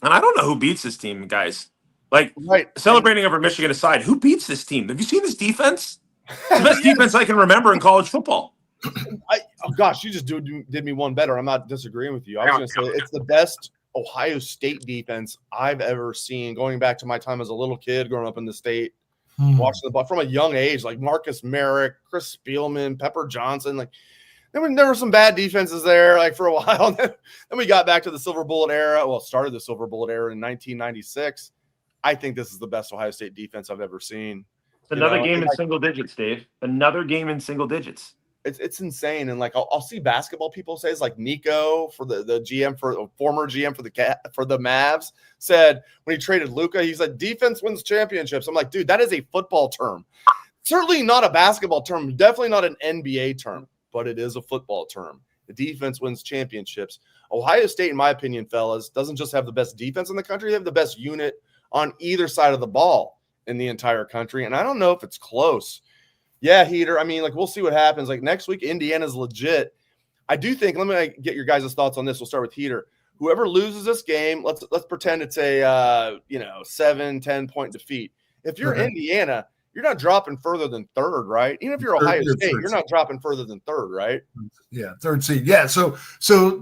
And I don't know who beats this team, guys. Like, celebrating over Michigan aside, who beats this team? Have you seen this defense? It's the best defense I can remember in college football. Gosh, you just did me one better. I'm not disagreeing with you. I was going to say it's the best Ohio State defense I've ever seen, going back to my time as a little kid growing up in the state, watching the ball from a young age, like Marcus Merrick, Chris Spielman, Pepper Johnson. Like there were some bad defenses there, like for a while. Then we got back to the Silver Bullet era. Well, started the Silver Bullet era in 1996. I think this is the best Ohio State defense I've ever seen. Another game in single digits, Dave. Another game in single digits. It's insane. And like I'll see basketball people say, it's like Nico for the GM former GM for the Mavs said when he traded Luka, he said defense wins championships. I'm like, dude, that is a football term. Certainly not a basketball term, definitely not an NBA term, but it is a football term. The defense wins championships. Ohio State, in my opinion, fellas, doesn't just have the best defense in the country, they have the best unit on either side of the ball in the entire country. And I don't know if it's close. Yeah, Heater. I mean, like, we'll see what happens. Like, next week, Indiana's legit. I do think, let me get your guys' thoughts on this. We'll start with Heater. Whoever loses this game, let's pretend it's a 7-10 point defeat. If you're Indiana, you're not dropping further than third, right? Even if you're Ohio State, you're not dropping further than third, right? Yeah, third seed. Yeah, so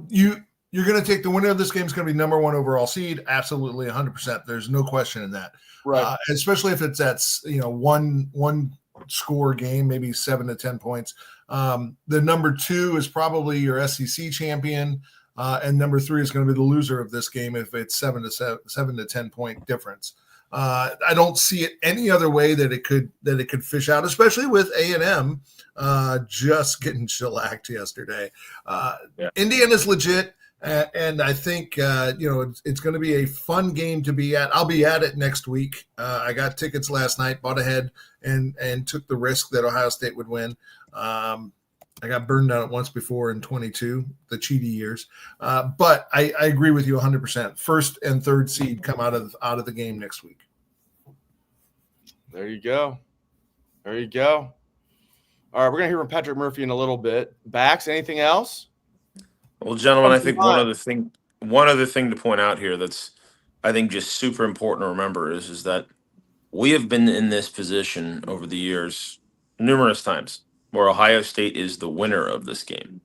you're going to take the winner of this game is going to be number 1 overall seed. Absolutely, 100%. There's no question in that. Right. Especially if it's at one score game, maybe 7 to 10 points. The number 2 is probably your SEC champion, and number 3 is going to be the loser of this game if it's 7 to 10 point difference. I don't see it any other way that it could fish out, especially with A&M just getting shellacked yesterday. Indiana's legit. And I think, it's going to be a fun game to be at. I'll be at it next week. I got tickets last night, bought ahead, and took the risk that Ohio State would win. I got burned out once before in 22, the cheaty years. But I agree with you 100%. First and third seed come out of the game next week. There you go. All right, we're going to hear from Patrick Murphy in a little bit. Bax, anything else? Well, gentlemen, I think one other thing to point out here that's, I think, just super important to remember is that we have been in this position over the years numerous times where Ohio State is the winner of this game.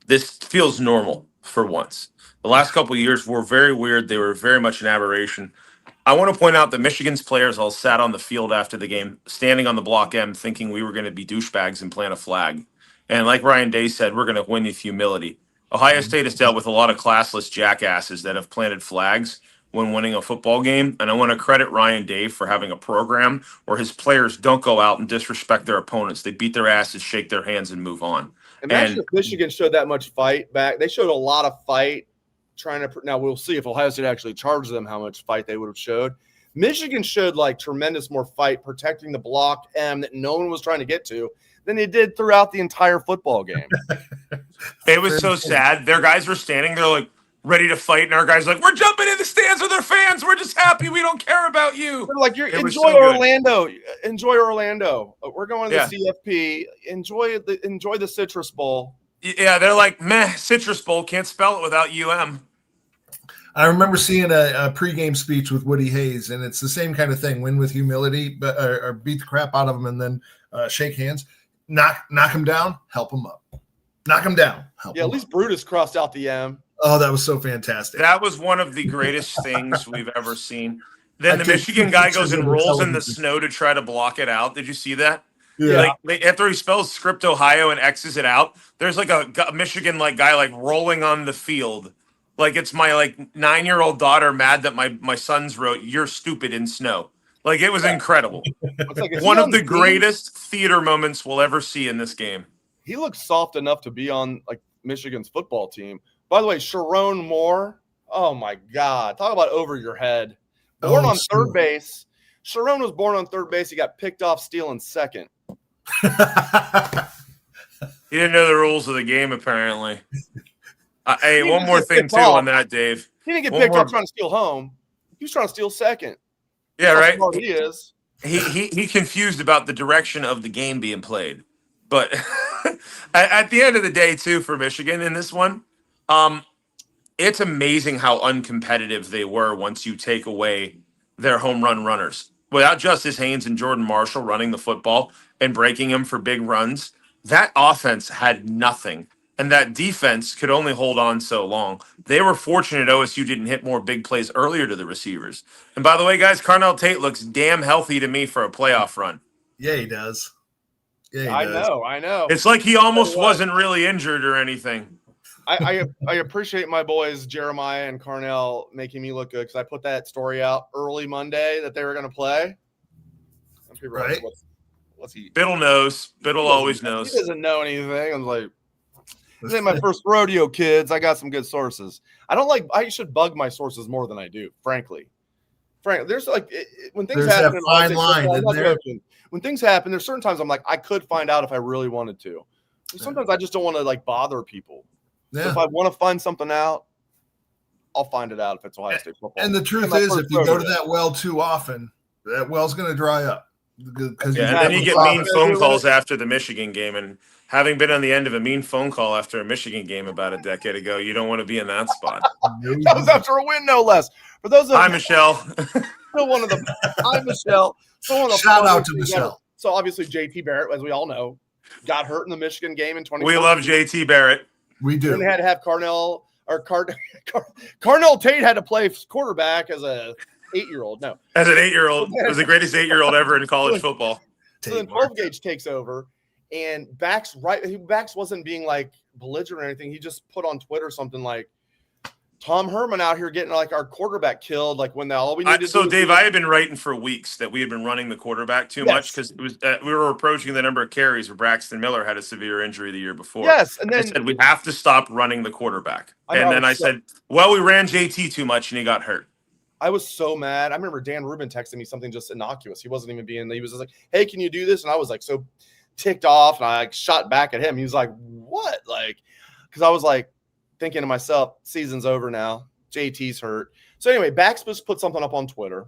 This feels normal for once. The last couple of years were very weird. They were very much an aberration. I want to point out that Michigan's players all sat on the field after the game, standing on the block M, thinking we were going to be douchebags and plant a flag. And like Ryan Day said, we're going to win with humility. Ohio State has dealt with a lot of classless jackasses that have planted flags when winning a football game. And I want to credit Ryan Day for having a program where his players don't go out and disrespect their opponents. They beat their asses, shake their hands, and move on. Imagine if Michigan showed that much fight back. They showed a lot of fight trying to – now we'll see if Ohio State actually charged them how much fight they would have showed. Michigan showed like tremendous more fight protecting the block M that no one was trying to get to than they did throughout the entire football game. It was so sad. Their guys were standing there like ready to fight, and our guys like, we're jumping in the stands with our fans. We're just happy. We don't care about you. They're like, It was enjoy so good. Orlando. Enjoy Orlando. We're going to the CFP. Enjoy the Citrus Bowl. Yeah, they're like, meh, Citrus Bowl. Can't spell it without UM. I remember seeing a pregame speech with Woody Hayes, and it's the same kind of thing: win with humility, but or beat the crap out of them, and then shake hands, knock him down, help him up, knock him down. Help him at least up. Brutus crossed out the M. Oh, that was so fantastic. That was one of the greatest things we've ever seen. Then the Michigan guy goes and rolls in the snow to try to block it out. Did you see that? Yeah. Like after he spells script Ohio and X's it out, there's like a Michigan like guy like rolling on the field. Like it's my like 9-year-old daughter mad that my sons wrote "You're stupid" in snow. Like it was incredible. Like, one of the greatest theater moments we'll ever see in this game. He looks soft enough to be on like Michigan's football team. By the way, Sharon Moore. Oh my God! Talk about over your head. Born on third base. Sharon was born on third base. He got picked off stealing second. He didn't know the rules of the game apparently. Hey, one more thing too on that, Dave. He didn't get picked up trying to steal home. He was trying to steal second. Yeah, right. He is. He confused about the direction of the game being played. But at the end of the day, too, for Michigan in this one, it's amazing how uncompetitive they were once you take away their home run runners. Without Justice Haynes and Jordan Marshall running the football and breaking them for big runs, that offense had nothing. And that defense could only hold on so long. They were fortunate OSU didn't hit more big plays earlier to the receivers. And by the way, guys, Carnell Tate looks damn healthy to me for a playoff run. Yeah, he does. Yeah, I know. It's like he almost wasn't really injured or anything. I appreciate my boys Jeremiah and Carnell making me look good because I put that story out early Monday that they were going to play. Right. What's he? Biddle knows. Biddle always knows. He doesn't know anything. I was like, this ain't my first rodeo, kids. I got some good sources. I should bug my sources more than I do, frankly. There's like when things happen. That fine line, isn't there? When things happen, there's certain times I'm like, I could find out if I really wanted to. Sometimes I just don't want to like bother people. Yeah. So if I want to find something out, I'll find it out if it's Ohio State football. And the truth is, if you go to that well too often, that well's going to dry up. And then you get mean phone calls after the Michigan game. And having been on the end of a mean phone call after a Michigan game about a decade ago, you don't want to be in that spot. That was after a win, no less. For those of Hi, Michelle. Still one of the. Hi, Michelle. Shout out to Michelle. So obviously, JT Barrett, as we all know, got hurt in the Michigan game in 2020. We love JT Barrett. We do. And they had to have Carnell Tate had to play quarterback as a 8-year-old. No, as an 8-year-old, it was the greatest 8-year-old ever in college football. So then 12 Gauge takes over, and Bax wasn't being like belligerent or anything. He just put on Twitter something like, Tom Herman out here getting like our quarterback killed, like when all we needed to do. So, Dave, I had been writing for weeks that we had been running the quarterback too much because it was we were approaching the number of carries where Braxton Miller had a severe injury the year before. Yes, and then I said we have to stop running the quarterback. I said, well, we ran JT too much and he got hurt. I was so mad. I remember Dan Rubin texting me something just innocuous. He wasn't even being. He was just like, "Hey, can you do this?" And I was like so ticked off, and I like shot back at him. He was like, "What?" Like, because I was like thinking to myself, "Season's over now. JT's hurt." So anyway, Bax put something up on Twitter.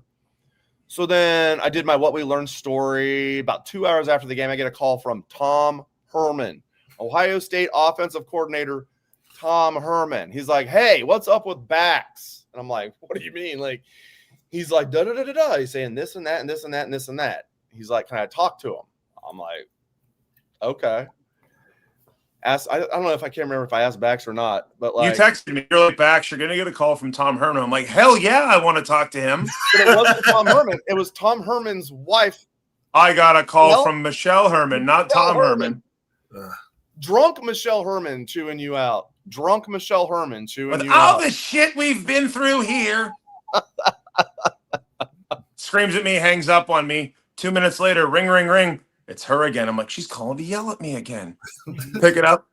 So then I did my What We Learned story. About 2 hours after the game, I get a call from Tom Herman, Ohio State offensive coordinator Tom Herman. He's like, "Hey, what's up with Bax?" And I'm like, "What do you mean?" Like, he's like, da da da da da. He's saying this and that and this and that and this and that. He's like, "Can I talk to him?" I'm like, "Okay." I don't know if I can't remember if I asked Bax or not, but like you texted me, you're like, Bax, you're gonna get a call from Tom Herman. I'm like, hell yeah, I want to talk to him. But it wasn't Tom Herman. It was Tom Herman's wife. I got a call from Michelle Herman, not Tom Herman. Drunk Michelle Herman chewing you out. Drunk Michelle Herman chewing you out. All the shit we've been through here. Screams at me, hangs up on me. 2 minutes later, ring, ring, ring. It's her again. I'm like, she's calling to yell at me again. Pick it up.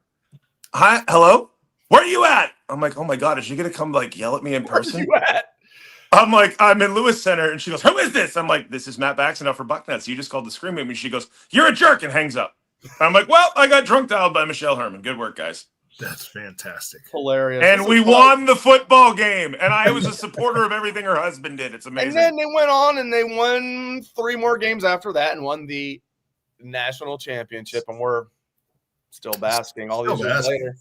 Hi, hello? Where are you at? I'm like, oh my God, is she going to come like yell at me in person? Where are you at? I'm like, I'm in Lewis Center, and she goes, "Who is this?" I'm like, "This is Matt Baxendell for Bucknuts. You just called to scream at me." She goes, "You're a jerk," and hangs up. I'm like, "Well, I got drunk dialed by Michelle Herman. Good work, guys." That's fantastic. Hilarious. And we won the football game, and I was a supporter of everything her husband did. It's amazing. And then they went on and they won 3 more games after that and won the national championship, and we're still basking all these years later.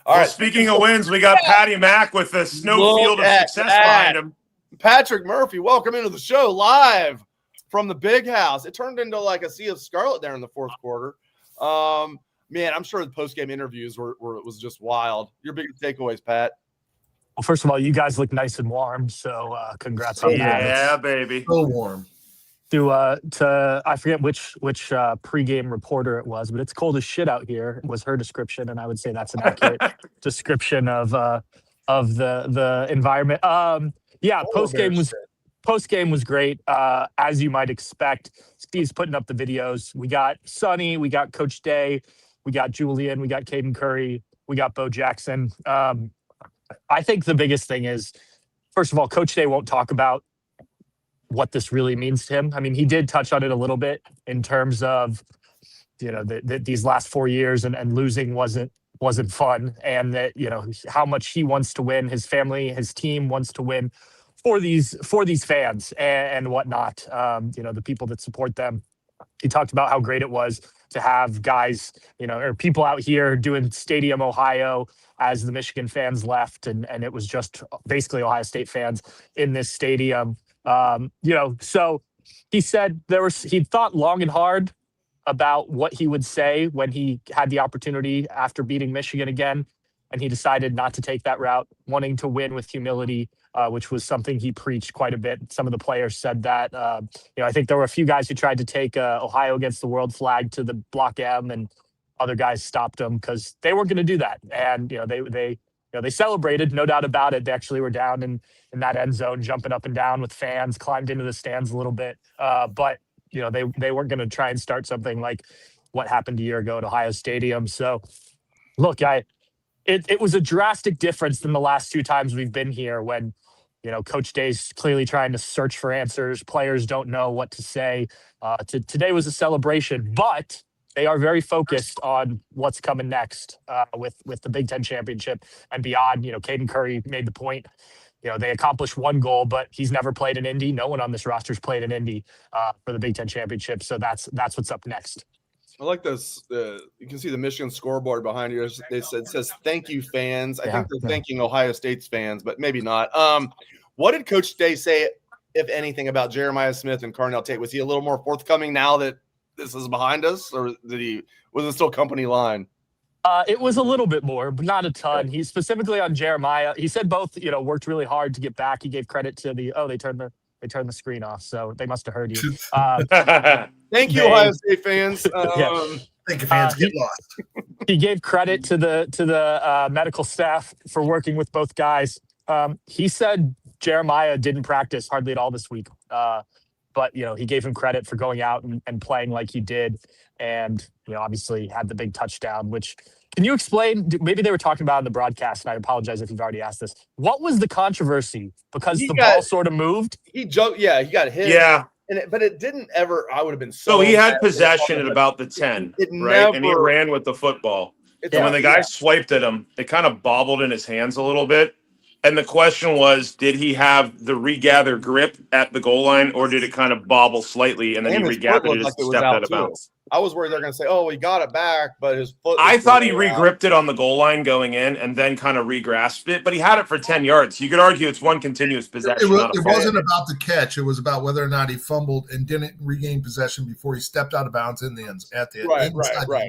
All right. Speaking of wins, we got Patty Mack with the snowfield of success behind him. Patrick Murphy, welcome into the show live from the big house. It turned into like a sea of scarlet there in the fourth quarter. Man, I'm sure the post-game interviews it was just wild. Your biggest takeaways, Pat? Well, first of all, you guys look nice and warm, so congrats on that. Yeah, baby. So warm. To I forget which pregame reporter it was, but it's cold as shit out here was her description, and I would say that's an accurate description of the environment. Yeah, postgame was great, as you might expect. Steve's putting up the videos. We got Sonny, we got Coach Day, we got Julian, we got Caden Curry, we got Bo Jackson. I think the biggest thing is, first of all, Coach Day won't talk about what this really means to him. I mean, he did touch on it a little bit in terms of, these last 4 years and losing wasn't fun, and that, how much he wants to win, his family, his team wants to win for these fans and whatnot. The people that support them. He talked about how great it was to have guys, or people out here doing Stadium Ohio as the Michigan fans left, and it was just basically Ohio State fans in this stadium. So he said he thought long and hard about what he would say when he had the opportunity after beating Michigan again, and he decided not to take that route, wanting to win with humility, which was something he preached quite a bit. Some of the players said that. I think there were a few guys who tried to take Ohio against the world flag to the Block M, and other guys stopped them because they weren't going to do that. And they celebrated, no doubt about it. They actually were down in that end zone, jumping up and down with fans, climbed into the stands a little bit. But they weren't going to try and start something like what happened a year ago at Ohio Stadium. So, look, it was a drastic difference than the last 2 times we've been here when, Coach Day's clearly trying to search for answers. Players don't know what to say. Today was a celebration, but they are very focused on what's coming next with the Big Ten championship and beyond. Caden Curry made the point. They accomplished 1 goal, but he's never played in Indy. No one on this roster's played in Indy for the Big Ten championship. So that's what's up next. I like this. You can see the Michigan scoreboard behind you. It says "Thank you, fans." I think they're thanking Ohio State's fans, but maybe not. What did Coach Day say, if anything, about Jeremiah Smith and Carnell Tate? Was he a little more forthcoming now that this is behind us, or was it still company line? It was a little bit more, but not a ton. He specifically on Jeremiah. He said both, worked really hard to get back. He gave credit to they turned the screen off, so they must have heard you. Thank you, Ohio State fans. Thank you, fans. Get lost. He gave credit to the medical staff for working with both guys. He said Jeremiah didn't practice hardly at all this week, but he gave him credit for going out and playing like he did, and obviously had the big touchdown. Which, can you explain? Maybe they were talking about it in the broadcast, and I apologize if you've already asked this. What was the controversy? Because the ball sort of moved. He jumped. Yeah, he got hit. Yeah. But it didn't ever. I would have been so he had possession at about the 10, right? And he ran with the football. And when the guy swiped at him, it kind of bobbled in his hands a little bit. And the question was, did he have the regather grip at the goal line, or did it kind of bobble slightly and then he regathered it and stepped out of bounds? I was worried they're going to say, "Oh, he got it back," but his foot. I thought he regripped it on the goal line going in and then kind of regrasped it, but he had it for 10 yards. You could argue it's one continuous possession. It wasn't about the catch. It was about whether or not he fumbled and didn't regain possession before he stepped out of bounds in the end. Right.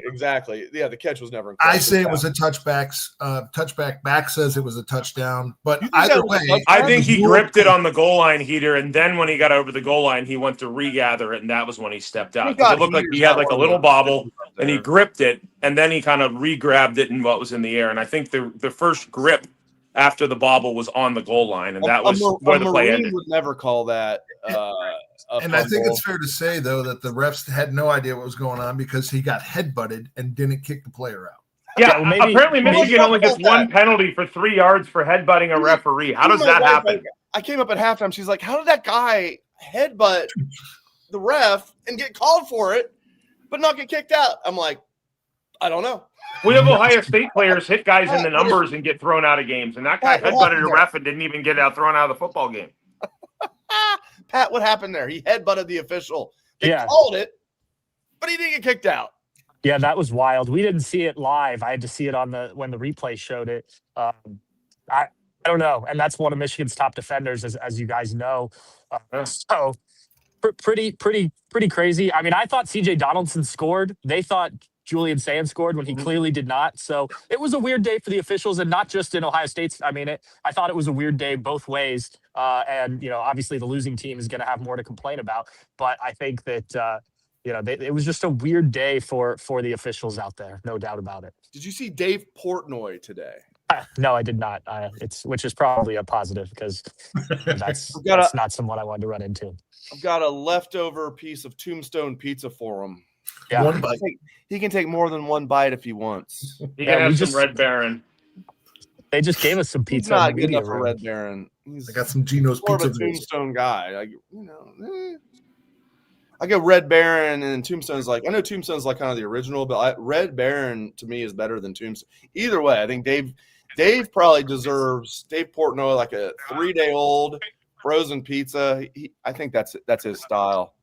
Exactly. Yeah, the catch was never. I say it was a touchback. Back says it was a touchdown, but either way, I think he gripped it on the goal line heater, and then when he got over the goal line, he went to regather it, and that was when he stepped out. It looked like he had like a little bobble, and he gripped it, and then he kind of re-grabbed it in what was in the air. And I think the first grip after the bobble was on the goal line, and that was where the play ended. Would never call that. And I think it's fair to say, though, that the refs had no idea what was going on because he got headbutted and didn't kick the player out. Yeah, apparently Michigan only gets 1 penalty for 3 yards for headbutting a referee. How does that happen? I came up at halftime. She's like, how did that guy headbutt the ref and get called for it, but not get kicked out? I'm like, I don't know. We have Ohio State players hit guys in the numbers and get thrown out of games, and that guy headbutted a ref and didn't even get thrown out of the football game. Pat, what happened there? He headbutted the official. They called it, but he didn't get kicked out. Yeah, that was wild. We didn't see it live. I had to see it when the replay showed it. I don't know, and that's one of Michigan's top defenders, as you guys know. So pretty crazy. I mean, I thought C.J. Donaldson scored. They thought Julian Sand scored when he clearly did not. So it was a weird day for the officials, and not just in Ohio State. I mean, I thought it was a weird day both ways. And obviously the losing team is going to have more to complain about. But I think that it was just a weird day for the officials out there, no doubt about it. Did you see Dave Portnoy today? No, I did not. Which is probably a positive because that's not someone I wanted to run into. I've got a leftover piece of Tombstone pizza for him. Yeah, one bite. He can take more than one bite if he wants. He can have some Red Baron. They just gave us some pizza. He's not good enough for Red Baron. I got some Geno's more pizza. Of a Tombstone guy, I go Red Baron, and Tombstone's like, I know Tombstone's like kind of the original, but Red Baron to me is better than Tombstone. Either way, I think Dave probably deserves Dave Portnoy like a 3-day-old frozen pizza. I think that's his style.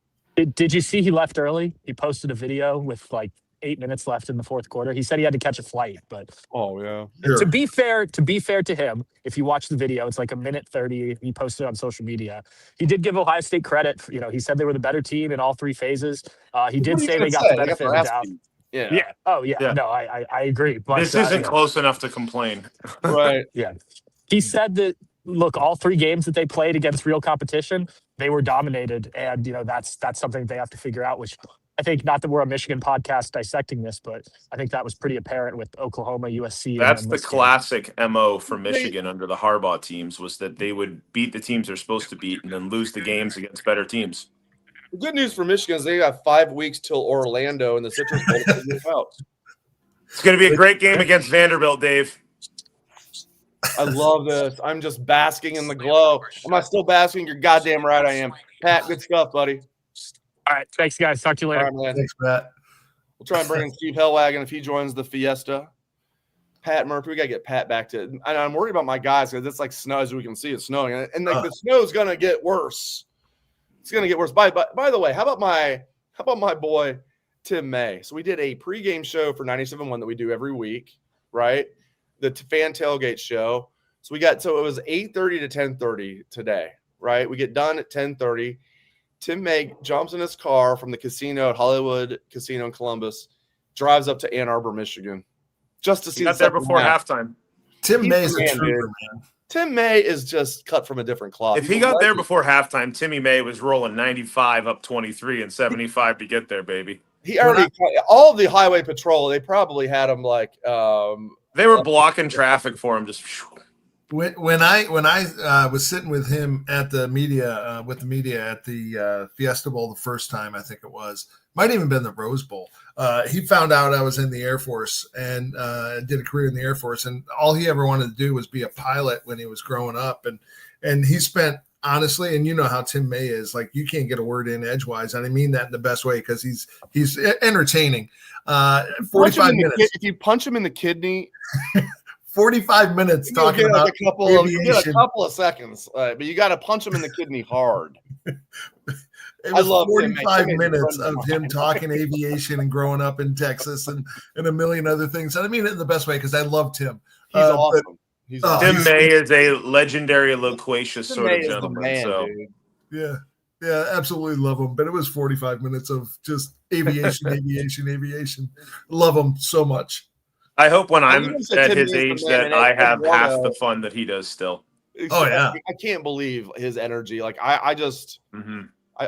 Did you see he left early? He posted a video with like 8 minutes left in the fourth quarter. He said he had to catch a flight, but sure. To be fair to him, if you watch the video, it's like 1:30. He posted it on social media. He did give Ohio State credit. He said they were the better team in all three phases. He did say they got the benefit of the doubt. Yeah. Oh yeah. No, I agree. But this isn't close enough to complain. Right. Yeah. He said that. Look, all three games that they played against real competition, they were dominated, and that's something they have to figure out. Which I think, not that we're a Michigan podcast dissecting this, but I think that was pretty apparent with Oklahoma, USC. That's the classic MO for Michigan under the Harbaugh teams, was that they would beat the teams they're supposed to beat and then lose the games against better teams. The good news for Michigan is they got 5 weeks till Orlando in the Citrus Bowl to move out. It's going to be a great game against Vanderbilt, Dave. I love this. I'm just basking in the glow. Am I still basking? You're goddamn right I am. Pat, good stuff, buddy. All right. Thanks, guys. Talk to you later. All right, man. Thanks, Pat. We'll try and bring in Steve Hellwagon if he joins the Fiesta. Pat Murphy, we got to get Pat back to it. And I'm worried about my guys because it's like snow, as we can see. It's snowing. And like the snow's going to get worse. It's going to get worse. By the way, how about my boy Tim May? So we did a pregame show for 97.1 that we do every week, right? The fan tailgate show. So it was 8:30 to 10:30 today, right? We get done at 10:30. Tim May jumps in his car from the casino at Hollywood Casino in Columbus, drives up to Ann Arbor, Michigan, just to see. He got there before halftime. Tim May is a trooper, man. Tim May is just cut from a different cloth. If he got there before halftime, Timmy May was rolling 95 up 23 and 75 to get there, baby. He already all of the highway patrol. They probably had him like. They were blocking traffic for him. Just when I was sitting with him at the media at the Fiesta Bowl the first time, I think it was, might even been the Rose Bowl. He found out I was in the Air Force and did a career in the Air Force, and all he ever wanted to do was be a pilot when he was growing up. And he spent, honestly, and you know how Tim May is, like, you can't get a word in edgewise, and I mean that in the best way because he's entertaining. 45 minutes. If you punch him in the kidney, 45 minutes talking about a couple of seconds, but you got to punch him in the kidney hard. It was 45 minutes of him talking aviation and growing up in Texas and a million other things. And I mean it in the best way because I love Tim. He's awesome. Tim May is a legendary, loquacious sort of gentleman. Man, yeah, absolutely love him. But it was 45 minutes of just aviation. Love him so much. I hope when I'm at his age that I have half the fun that he does still. Oh yeah, I can't believe his energy. Like I just. Mm-hmm.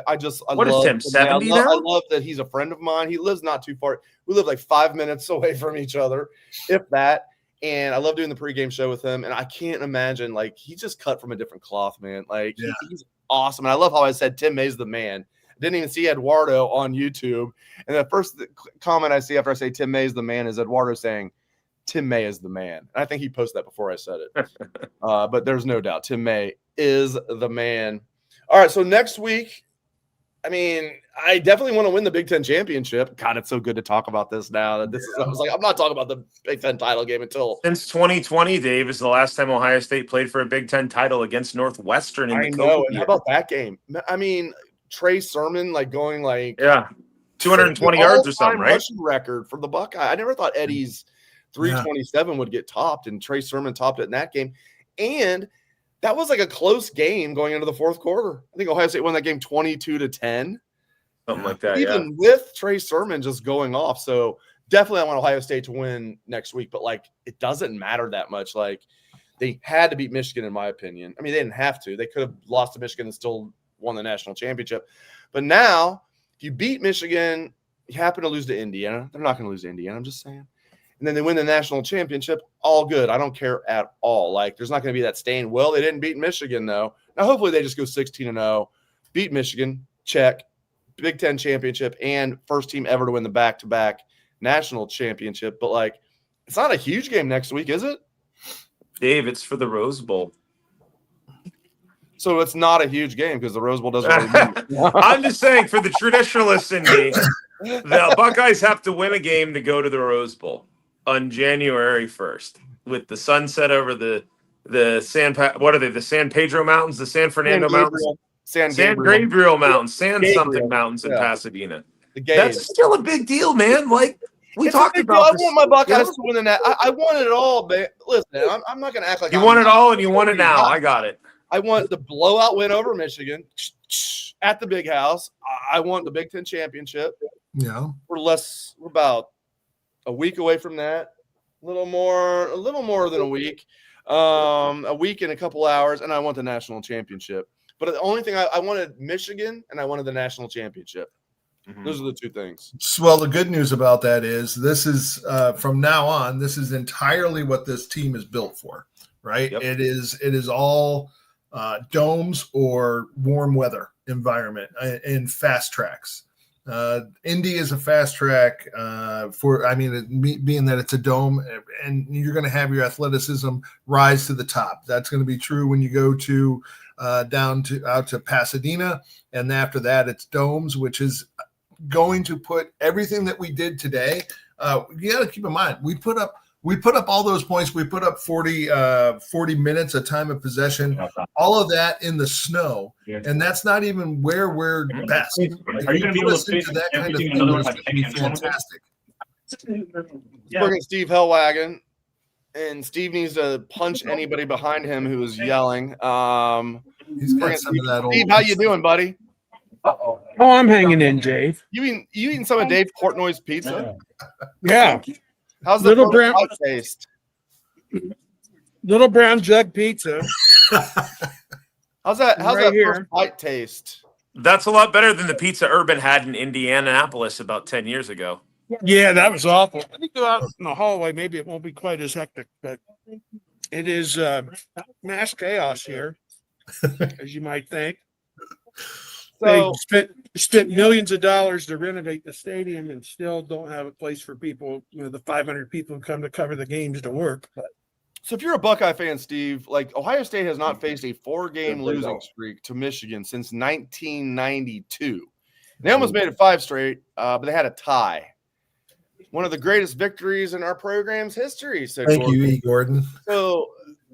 What is Tim, 70 now? I love that he's a friend of mine. He lives not too far. We live like 5 minutes away from each other, if that. And I love doing the pregame show with him. And I can't imagine, like, he just cut from a different cloth, man. Like, he's awesome. And I love how I said Tim May's the man. I didn't even see Eduardo on YouTube. And the first comment I see after I say Tim May's the man is Eduardo saying, Tim May is the man. I think he posted that before I said it. But there's no doubt Tim May is the man. All right, so next week, I mean, I definitely want to win the Big Ten championship. God, it's so good to talk about this now. I was like, I'm not talking about the Big Ten title game until since 2020. Dave, is the last time Ohio State played for a Big Ten title against Northwestern in the I know. COVID And how year. about that game? I mean, Trey Sermon going 220 yards or something, right? Rushing record for the Buckeye. I never thought Eddie's 327 would get topped, and Trey Sermon topped it in that game. And that was like a close game going into the fourth quarter. I think Ohio State won that game 22-10. Something like that, Even with Trey Sermon just going off. So definitely I want Ohio State to win next week, but it doesn't matter that much. They had to beat Michigan, in my opinion. I mean, they didn't have to. They could have lost to Michigan and still won the national championship. But now, if you beat Michigan, you happen to lose to Indiana. They're not going to lose to Indiana, I'm just saying. And then they win the national championship, all good. I don't care at all. There's not going to be that stain. Well, they didn't beat Michigan, though. Now, hopefully they just go 16-0, beat Michigan, check, Big Ten championship, and first team ever to win the back-to-back national championship. But, it's not a huge game next week, is it? Dave, it's for the Rose Bowl. So it's not a huge game because the Rose Bowl doesn't really mean I'm just saying, for the traditionalists in me, the Buckeyes have to win a game to go to the Rose Bowl on January 1st with the sunset over the what are they? The San Pedro Mountains, the San Fernando Mountains, San Gabriel Mountains, something mountains in Pasadena. That's still a big deal, man. We talked about this. I want my Buckeyes to win the net. I want it all, man. Listen, I'm not going to act like you want it all and you want it now. I got it. I want the blowout win over Michigan at the Big House. I want the Big Ten championship. Yeah, We're about a week away from that. A little more than a week. A week and a couple hours, and I want the national championship. But the only thing I wanted Michigan, and I wanted the national championship. Mm-hmm. Those are the two things. Well, the good news about that is this is from now on, this is entirely what this team is built for, right? Yep. It is all domes or warm weather environment in fast tracks. Indy is a fast track being that it's a dome, and you're going to have your athleticism rise to the top. That's going to be true when you go to out to Pasadena, and after that it's domes, which is going to put everything that we did today. You got to keep in mind we put up all those points. We put up 40 minutes of time of possession, all of that in the snow. And that's not even where we're best. Are you going to be able to into that kind of thing? It's be fantastic. Looking at Steve Hellwagon, and Steve needs to punch anybody behind him who is yelling. He's got some of that old. Steve, how you doing, buddy? Oh, I'm hanging in, Dave. You eating some of Dave Portnoy's pizza? Yeah. How's the Little brown taste? Little brown jug pizza. How's that first bite taste? That's a lot better than the pizza Urban had in Indianapolis about 10 years ago. Yeah, that was awful. I think go out in the hallway. Maybe it won't be quite as hectic, but it is mass chaos here, as you might think. So they spent millions of dollars to renovate the stadium and still don't have a place for people, the 500 people who come to cover the games to work. But if you're a Buckeye fan, Steve, Ohio State has not faced a 4-game losing streak to Michigan since 1992. They almost made it 5 straight, but they had a tie. One of the greatest victories in our program's history. Thank you, E. Gordon. So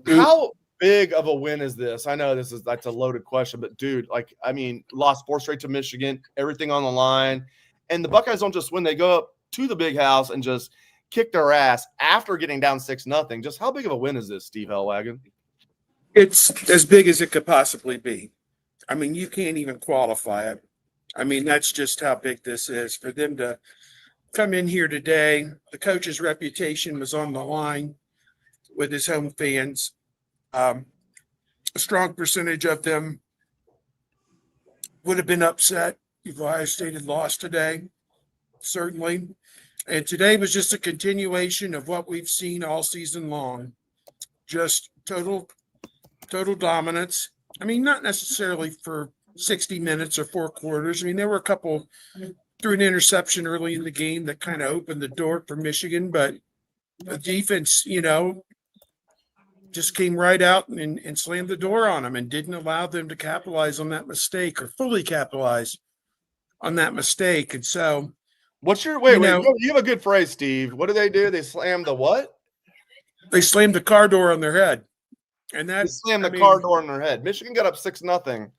how big of a win is this? I know that's a loaded question, but dude, lost 4 straight to Michigan, everything on the line. And the Buckeyes don't just win, they go up to the Big House and just kick their ass after getting down 6-0. Just how big of a win is this, Steve Hellwagon? it's as big as it could possibly be. I mean, you can't even qualify it. I mean, that's just how big this is. For them to come in here today, the coach's reputation was on the line with his home fans. A strong percentage of them would have been upset if Ohio State had lost today, certainly. And today was just a continuation of what we've seen all season long. Just total dominance. I mean, not necessarily for 60 minutes or 4 quarters. I mean, there were a couple through an interception early in the game that kind of opened the door for Michigan, but the defense, just came right out and slammed the door on them and didn't allow them to capitalize on that mistake or fully capitalize on that mistake. And so, what's your wait? You have a good phrase, Steve. What do? They slammed the what? They slammed the car door on their head, and that they slammed the car door on their head. Michigan got up 6-0.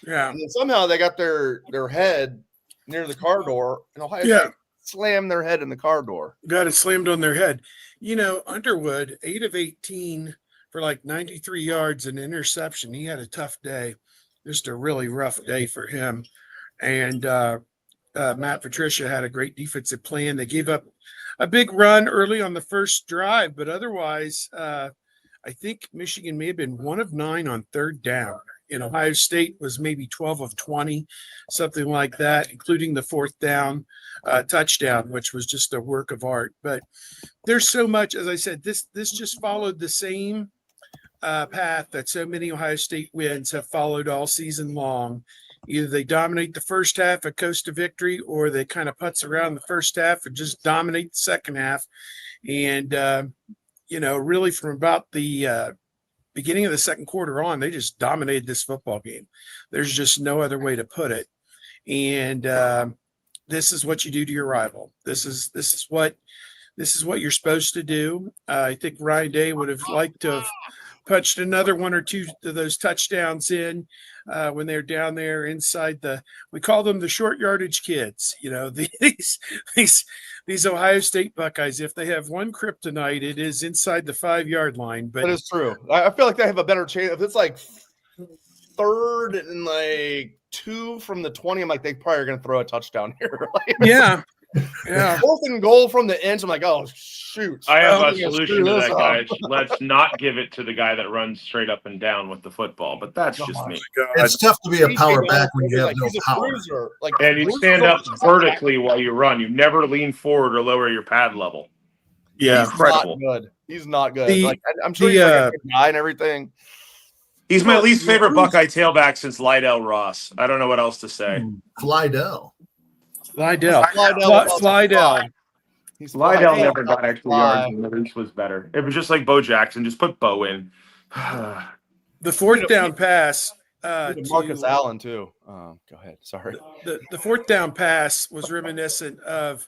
Yeah, and then somehow they got their head near the car door, and Ohio State slammed their head in the car door. Got it slammed on their head. Underwood, 8 of 18 for like 93 yards and interception. He had a tough day, just a really rough day for him. And Matt Patricia had a great defensive plan. They gave up a big run early on the first drive, but otherwise, I think Michigan may have been 1 of 9 on third down. And Ohio State was maybe 12 of 20, something like that, including the fourth down touchdown, which was just a work of art. But there's so much, as I said, this just followed the same path that so many Ohio State wins have followed all season long. Either they dominate the first half and coast to victory, or they kind of putz around the first half and just dominate the second half. And, really from about the beginning of the second quarter on, they just dominated this football game. There's just no other way to put it. And this is what you do to your rival. This is what you're supposed to do. I think Ryan Day would have liked to have punched another 1 or 2 of those touchdowns in when they're down there inside we call them the short yardage kids. These Ohio State Buckeyes, if they have one kryptonite, it is inside the 5-yard line. But that is true. I feel like they have a better chance. If it's like third and like 2 from the 20, I'm like, they probably are going to throw a touchdown here. Yeah. Fourth and goal from the inch. I'm like, oh shoot! I have a solution to that, guys. Let's not give it to the guy that runs straight up and down with the football. But that's just me. It's tough to be a power back when you have no power. And you stand up vertically while you run. You never lean forward or lower your pad level. Yeah, He's not good. I'm sure he's like a good guy and everything. He's my least favorite Buckeye tailback since Lydell Ross. I don't know what else to say. Flydell. Flydell. Lydell never got extra yards, and the reach was better. It was just like Bo Jackson. Just put Bo in. The fourth down pass. Marcus Allen, too. Go ahead. Sorry. The fourth down pass was reminiscent of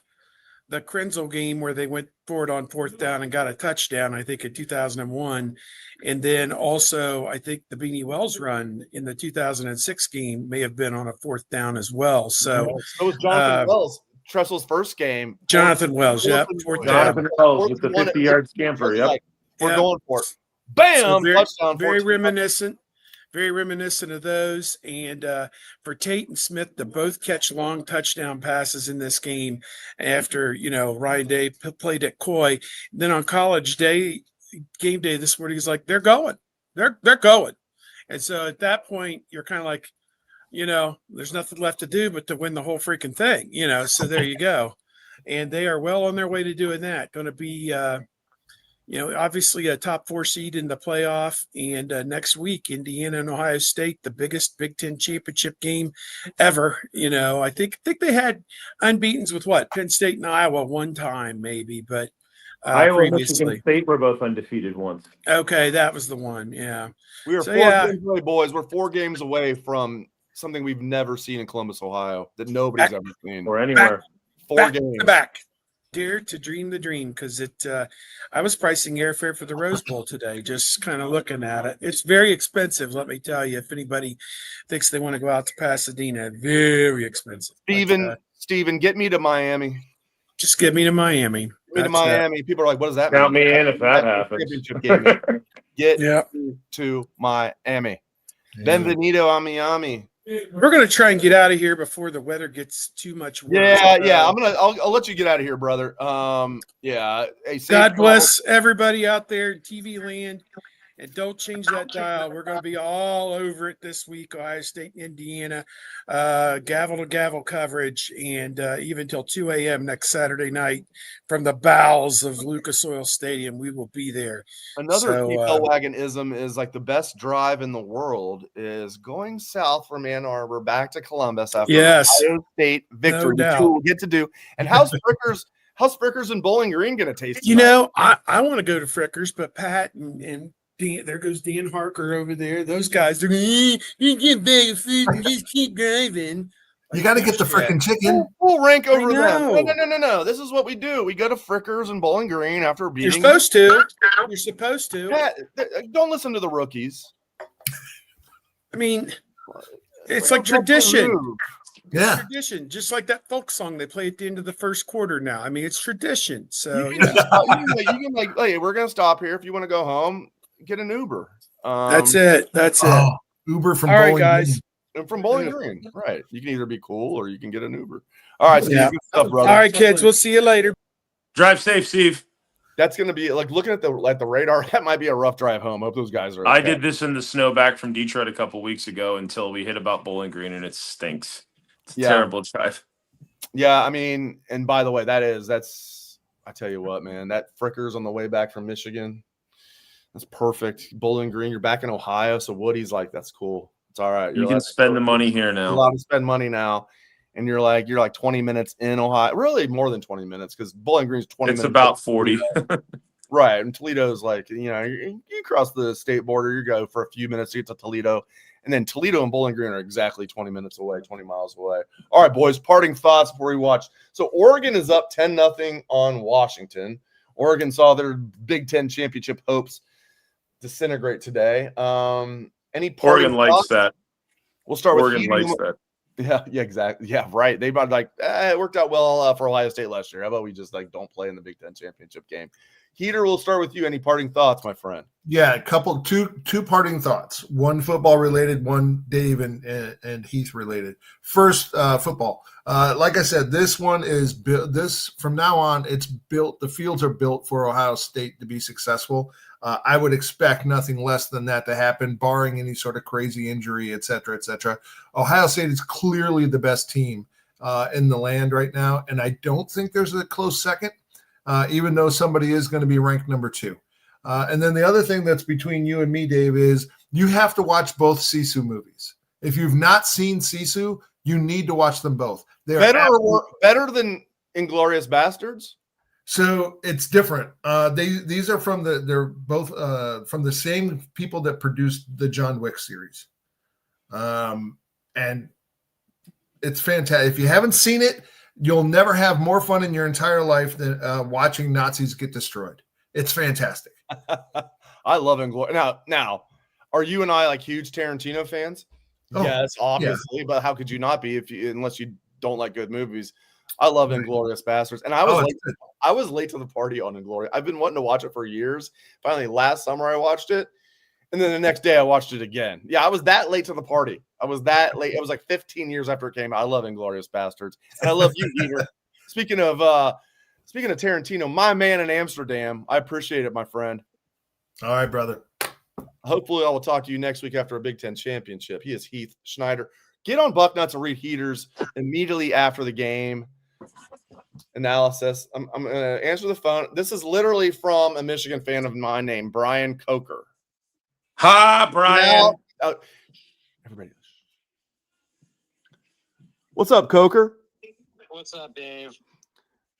the Krenzel game where they went forward on fourth down and got a touchdown, I think, in 2001. And then also, I think the Beanie Wells run in the 2006 game may have been on a fourth down as well. So was Jonathan Wells, Tressel's first game. Jonathan Wells, fourth down. Jonathan Wells with the 50-yard scamper. Yep. We're going for it. Bam! So Touchdown. Very reminiscent of those. And for Tate and Smith to both catch long touchdown passes in this game after, Ryan Day played at Coy. Then on game day this morning, he's like, they're going. They're going. And so at that point, you're kind of like, there's nothing left to do but to win the whole freaking thing, so there you go. And they are well on their way to doing that. Going to be, obviously a top 4 seed in the playoff. And next week, Indiana and Ohio State, the biggest Big Ten championship game ever. I think they had unbeatens with Penn State and Iowa one time maybe, but Iowa and previously. Michigan State were both undefeated once. Okay, that was the one. Yeah. We are 4 games away, boys. We're 4 games away from something we've never seen in Columbus, Ohio, that nobody's ever seen. Or anywhere. 4 games. Back. Dare to dream the dream, because I was pricing airfare for the Rose Bowl today, just kind of looking at it. It's very expensive, let me tell you. If anybody thinks they want to go out to Pasadena, very expensive. Steven, get me to Miami. Just get me to Miami. Miami. People are like, what does that mean? Count me in if that happens. Get to Miami. Benvenido a Miami. We're gonna try and get out of here before the weather gets too much worse. Yeah. I'll let you get out of here, brother. Hey, God bless everybody out there in TV land. And don't change that dial. We're going to be all over it this week, Ohio State, Indiana, gavel to gavel coverage, and even till 2 a.m. next Saturday night from the bowels of Lucas Oil Stadium. We will be there. Another wagonism is like the best drive in the world is going south from Ann Arbor back to Columbus after Ohio State victory, which we'll get to do. And how's Frickers How's Frickers and Bowling Green going to taste? You tonight? know, I want to go to Frickers, but Pat and Dan, there goes Dan Harker over there. Those guys, they're going, you get bag of food and just keep driving. You got to get the freaking chicken. We'll rank over them. know. No. This is what we do. We go to Frickers and Bowling Green after beating. You're supposed to. You're supposed to. Pat, don't listen to the rookies. I mean, it's like tradition. Yeah. Tradition, just like that folk song they play at the end of the first quarter now. I mean, it's tradition. So You can hey, we're gonna stop here. If you want to go home, get an Uber. that's it. That's it. Oh, Uber from All right, Bowling guys. Green. And from Bowling Green, right? You can either be cool or you can get an Uber. All right, Steve, Yeah. good stuff, brother. All right, kids. We'll see you later. Drive safe, Steve. That's gonna be like looking at the radar. That might be a rough drive home. Hope those guys are. I okay. did this in the snow back from Detroit a couple weeks ago until we hit about Bowling Green, and it stinks. It's a terrible drive. Yeah, I mean, and by the way, that's I tell you what, man, that Frickers on the way back from Michigan, that's perfect. Bowling Green, you're back in Ohio, so Woody's like, that's cool. It's all right. You can spend the money here You're now. allowed to spend money now, and you're like 20 minutes in Ohio, really more than 20 minutes because Bowling Green's 20 It's minutes. about 40. Right, and Toledo's like, you cross the state border, you go for a few minutes to get to Toledo. And then Toledo and Bowling Green are exactly 20 minutes away, 20 miles away. All right, boys, parting thoughts before we watch. So Oregon is up 10-0 on Washington. Oregon saw their Big Ten championship hopes disintegrate today. Any parting Oregon likes thoughts? that. We'll start Oregon with likes that. Yeah, exactly. Yeah, right. They might like it worked out well for Ohio State last year. How about we just don't play in the Big Ten championship game? Heater, we'll start with you. Any parting thoughts, my friend? Yeah, two parting thoughts. One football related, one Dave and Heath related. First, football. Like I said, this one is built. This from now on, it's built. The fields are built for Ohio State to be successful. I would expect nothing less than that to happen, barring any sort of crazy injury, et cetera, et cetera. Ohio State is clearly the best team in the land right now, and I don't think there's a close second. Even though somebody is going to be ranked number 2. And then the other thing that's between you and me, Dave, is you have to watch both Sisu movies. If you've not seen Sisu, you need to watch them both. They're better than Inglourious Bastards? So it's different. These are they're both from the same people that produced the John Wick series. And it's fantastic. If you haven't seen it, you'll never have more fun in your entire life than watching Nazis get destroyed. It's fantastic. I love Inglourious. Now, are you and I like huge Tarantino fans? Oh, yes, obviously. Yeah. But how could you not be unless you don't like good movies? I love Inglourious Bastards, and I was late to the party on Inglourious. I've been wanting to watch it for years. Finally, last summer I watched it, and then the next day I watched it again. Yeah, I was that late to the party. I was that late. It was like 15 years after it came out. I love Inglourious Bastards, and I love you, Peter. Speaking of Tarantino, my man in Amsterdam. I appreciate it, my friend. All right, brother. Hopefully, I will talk to you next week after a Big Ten championship. He is Heath Schneider. Get on Bucknuts and read Heaters immediately after the game analysis. I'm going to answer the phone. This is literally from a Michigan fan of mine named Brian Coker. Hi, Brian. Everybody. What's up, Coker? What's up, Dave?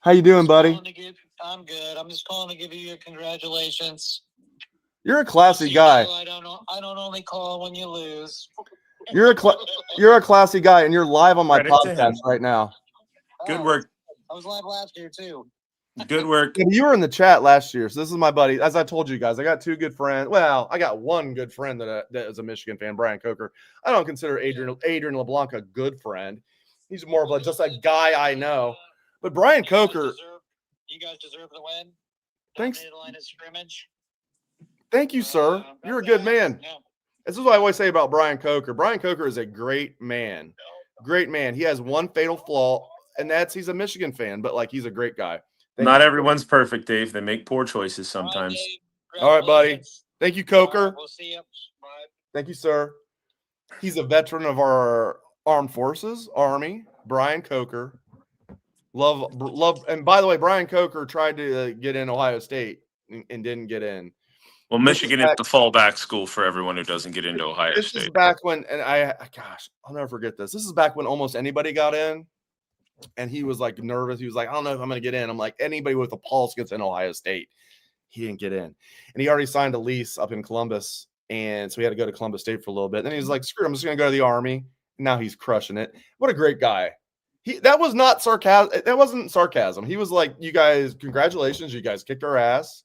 How you doing, buddy? I'm good. I'm just calling to give you your congratulations. You're a classy guy. I don't only call when you lose. You're a classy guy, and you're live on my Credit to podcast him. right now. Good work. I was live last year too. Good work. Yeah, you were in the chat last year, so this is my buddy. As I told you guys, I got 2 good friends. Well, I got one good friend that is a Michigan fan, Brian Coker. I don't consider Adrian LeBlanc a good friend. He's more of just a guy I know. But Brian Coker, you guys deserve the win. Thanks. Dominated the line of scrimmage. Thank you, sir. You're a good man. Yeah. This is what I always say about Brian Coker. Brian Coker is a great man. Great man. He has one fatal flaw, and that's he's a Michigan fan, but he's a great guy. Not everyone's perfect, Dave. They make poor choices sometimes. All right, buddy. Thank you, Coker. We'll see you. Bye. Thank you, sir. He's a veteran of our armed forces, Army. Brian Coker. Love. And by the way, Brian Coker tried to get in Ohio State and didn't get in. Well, Michigan is the fallback school for everyone who doesn't get into Ohio This State. is back when, and I'll never forget this. This is back when almost anybody got in. and he was like nervous. He was like, I don't know if I'm going to get in. I'm like, anybody with a pulse gets in Ohio State. He didn't get in. And he already signed a lease up in Columbus. And so he had to go to Columbus State for a little bit. Then he was like, screw it, I'm just going to go to the Army. And now he's crushing it. What a great guy. That was not sarcasm. That wasn't sarcasm. He was like, you guys, congratulations. You guys kicked our ass.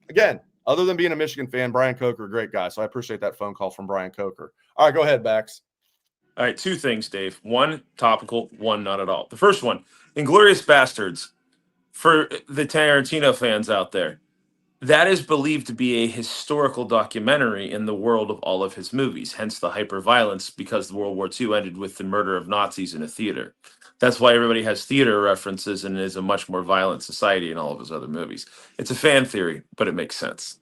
Again, other than being a Michigan fan, Brian Coker, great guy. So I appreciate that phone call from Brian Coker. All right, go ahead, Bax. All right, two things, Dave. One, topical, one, not at all. The first one, Inglourious Bastards. For the Tarantino fans out there, that is believed to be a historical documentary in the world of all of his movies, hence the hyper-violence, because World War II ended with the murder of Nazis in a theater. That's why everybody has theater references and is a much more violent society in all of his other movies. It's a fan theory, but it makes sense.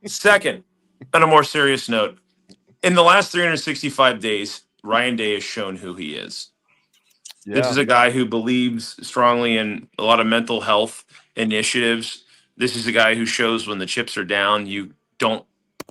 Second, on a more serious note, in the last 365 days, Ryan Day has shown who he is. Yeah. This is a guy who believes strongly in a lot of mental health initiatives. This is a guy who shows when the chips are down, you don't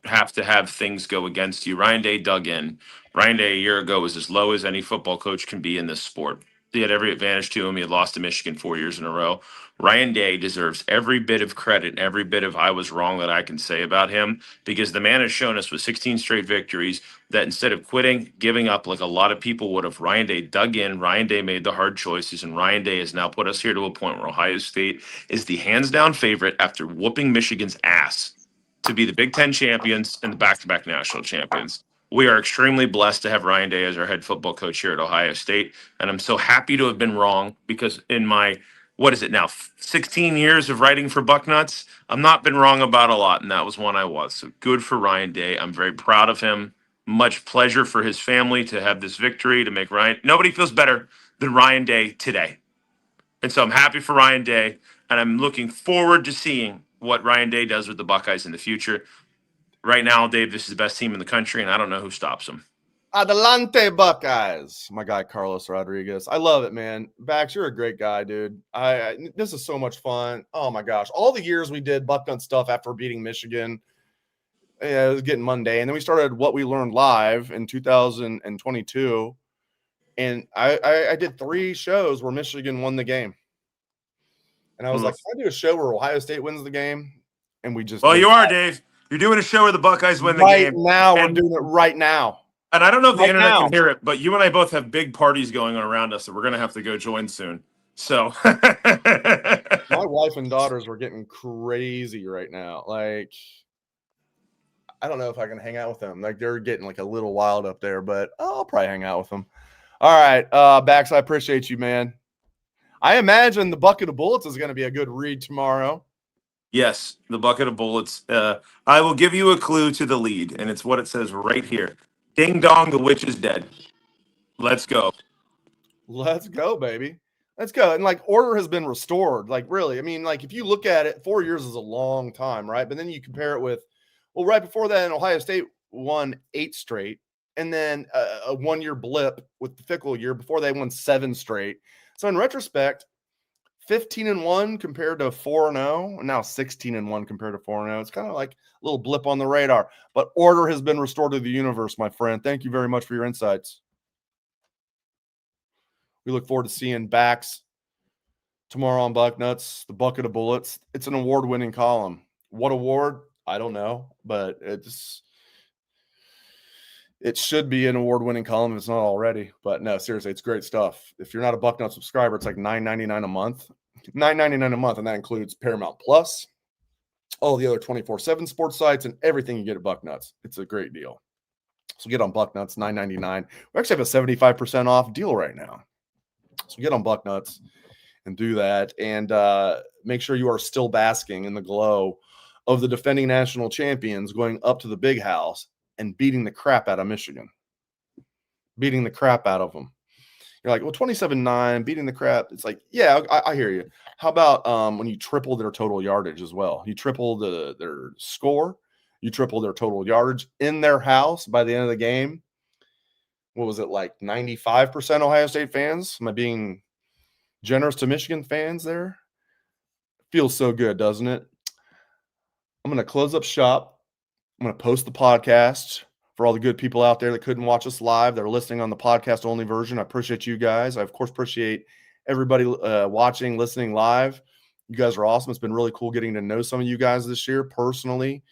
have to have things go against you. Ryan Day dug in. Ryan Day a year ago was as low as any football coach can be in this sport. He had every advantage to him. He had lost to Michigan 4 years in a row. Ryan Day deserves every bit of credit, every bit of I was wrong that I can say about him, because the man has shown us with 16 straight victories that instead of quitting, giving up like a lot of people would have, Ryan Day dug in, Ryan Day made the hard choices, and Ryan Day has now put us here to a point where Ohio State is the hands-down favorite after whooping Michigan's ass to be the Big Ten champions and the back-to-back national champions. We are extremely blessed to have Ryan Day as our head football coach here at Ohio State, and I'm so happy to have been wrong, because in my, what is it now, 16 years of writing for Bucknuts, I've not been wrong about a lot, and that was one I was. So good for Ryan Day. I'm very proud of him. Much pleasure for his family to have this victory, to make Ryan. Nobody feels better than Ryan Day today. And so I'm happy for Ryan Day, and I'm looking forward to seeing what Ryan Day does with the Buckeyes in the future. Right now, Dave, this is the best team in the country, and I don't know who stops them. Adelante Buckeyes. My guy, Carlos Rodriguez. I love it, man. Bax, you're a great guy, dude. This is so much fun. Oh, my gosh. All the years we did Bucknut stuff after beating Michigan, it was getting Monday. And then we started What We Learned Live in 2022. And I did 3 shows where Michigan won the game. And I was like, can I do a show where Ohio State wins the game? And we just. Well, you are, Dave. You're doing a show where the Buckeyes win the game. Right now, we're doing it right now. And I don't know if the internet can hear it, but you and I both have big parties going on around us that we're going to have to go join soon. So my wife and daughters were getting crazy right now. Like, I don't know if I can hang out with them. Like, they're getting like a little wild up there, but I'll probably hang out with them. All right, Bax, I appreciate you, man. I imagine the Bucket of Bullets is going to be a good read tomorrow. Yes, the Bucket of Bullets. I will give you a clue to the lead, and it's what it says right here. Ding dong, the witch is dead. Let's go. Let's go, baby. Let's go. And like, order has been restored. Like, really, I mean, like, if you look at it, 4 years is a long time, right? But then you compare it with, well, right before that, Ohio State won 8 straight, and then a 1 year blip with the Fickle year before they won 7 straight. So in retrospect, 15-1 compared to 4-0, and now 16-1 compared to 4-0. It's kind of like a little blip on the radar. But order has been restored to the universe, my friend. Thank you very much for your insights. We look forward to seeing Bax tomorrow on Bucknuts, the Bucket of Bullets. It's an award-winning column. What award? I don't know, but it should be an award-winning column if it's not already. But no, seriously, it's great stuff. If you're not a Bucknut subscriber, it's like $9.99 a month. $9.99 a month, and that includes Paramount Plus, all the other 24/7 sports sites, and everything you get at Bucknuts. It's a great deal. So get on Bucknuts, $9.99. We actually have a 75% off deal right now. So get on Bucknuts and do that, and make sure you are still basking in the glow of the defending national champions going up to the big house and beating the crap out of Michigan. Beating the crap out of them. You're like, well, 27-9, beating the crap. It's like, yeah, I hear you. How about when you triple their total yardage as well? You triple their score. You triple their total yardage in their house by the end of the game. What was it, like 95% Ohio State fans? Am I being generous to Michigan fans there? Feels so good, doesn't it? I'm going to close up shop. I'm going to post the podcast For all the good people out there that couldn't watch us live, they're listening on the podcast only version. I appreciate you guys. I, of course, appreciate everybody watching, listening live. You guys are awesome. It's been really cool getting to know some of you guys this year personally.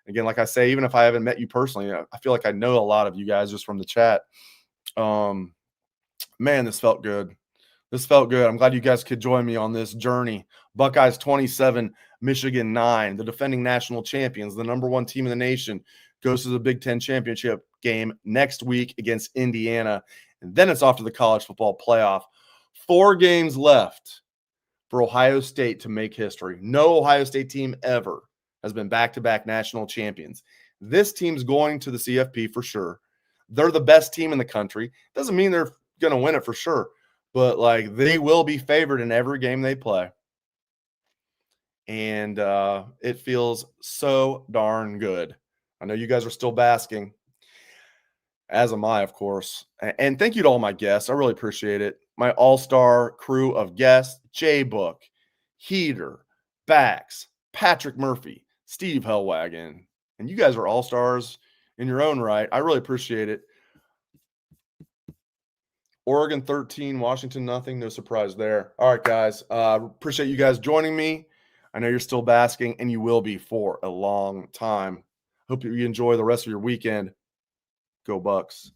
Again, like I say, even if I haven't met you personally, I feel like I know a lot of you guys just from the chat. Man, this felt good. This felt good. I'm glad you guys could join me on this journey. Buckeyes 27, Michigan 9. The defending national champions, the number 1 team in the nation, goes to the Big Ten championship game next week against Indiana. And then it's off to the college football playoff. 4 games left for Ohio State to make history. No Ohio State team ever has been back-to-back national champions. This team's going to the CFP for sure. They're the best team in the country. Doesn't mean they're going to win it for sure, but like they will be favored in every game they play. And it feels so darn good. I know you guys are still basking, as am I, of course. And thank you to all my guests. I really appreciate it. My all-star crew of guests, JBook, Heater, Bax, Patrick Murphy, Steve Hellwagon. And you guys are all-stars in your own right. I really appreciate it. Oregon 13, Washington nothing. No surprise there. All right, guys. Appreciate you guys joining me. I know you're still basking, and you will be for a long time. Hope you enjoy the rest of your weekend. Go Bucks.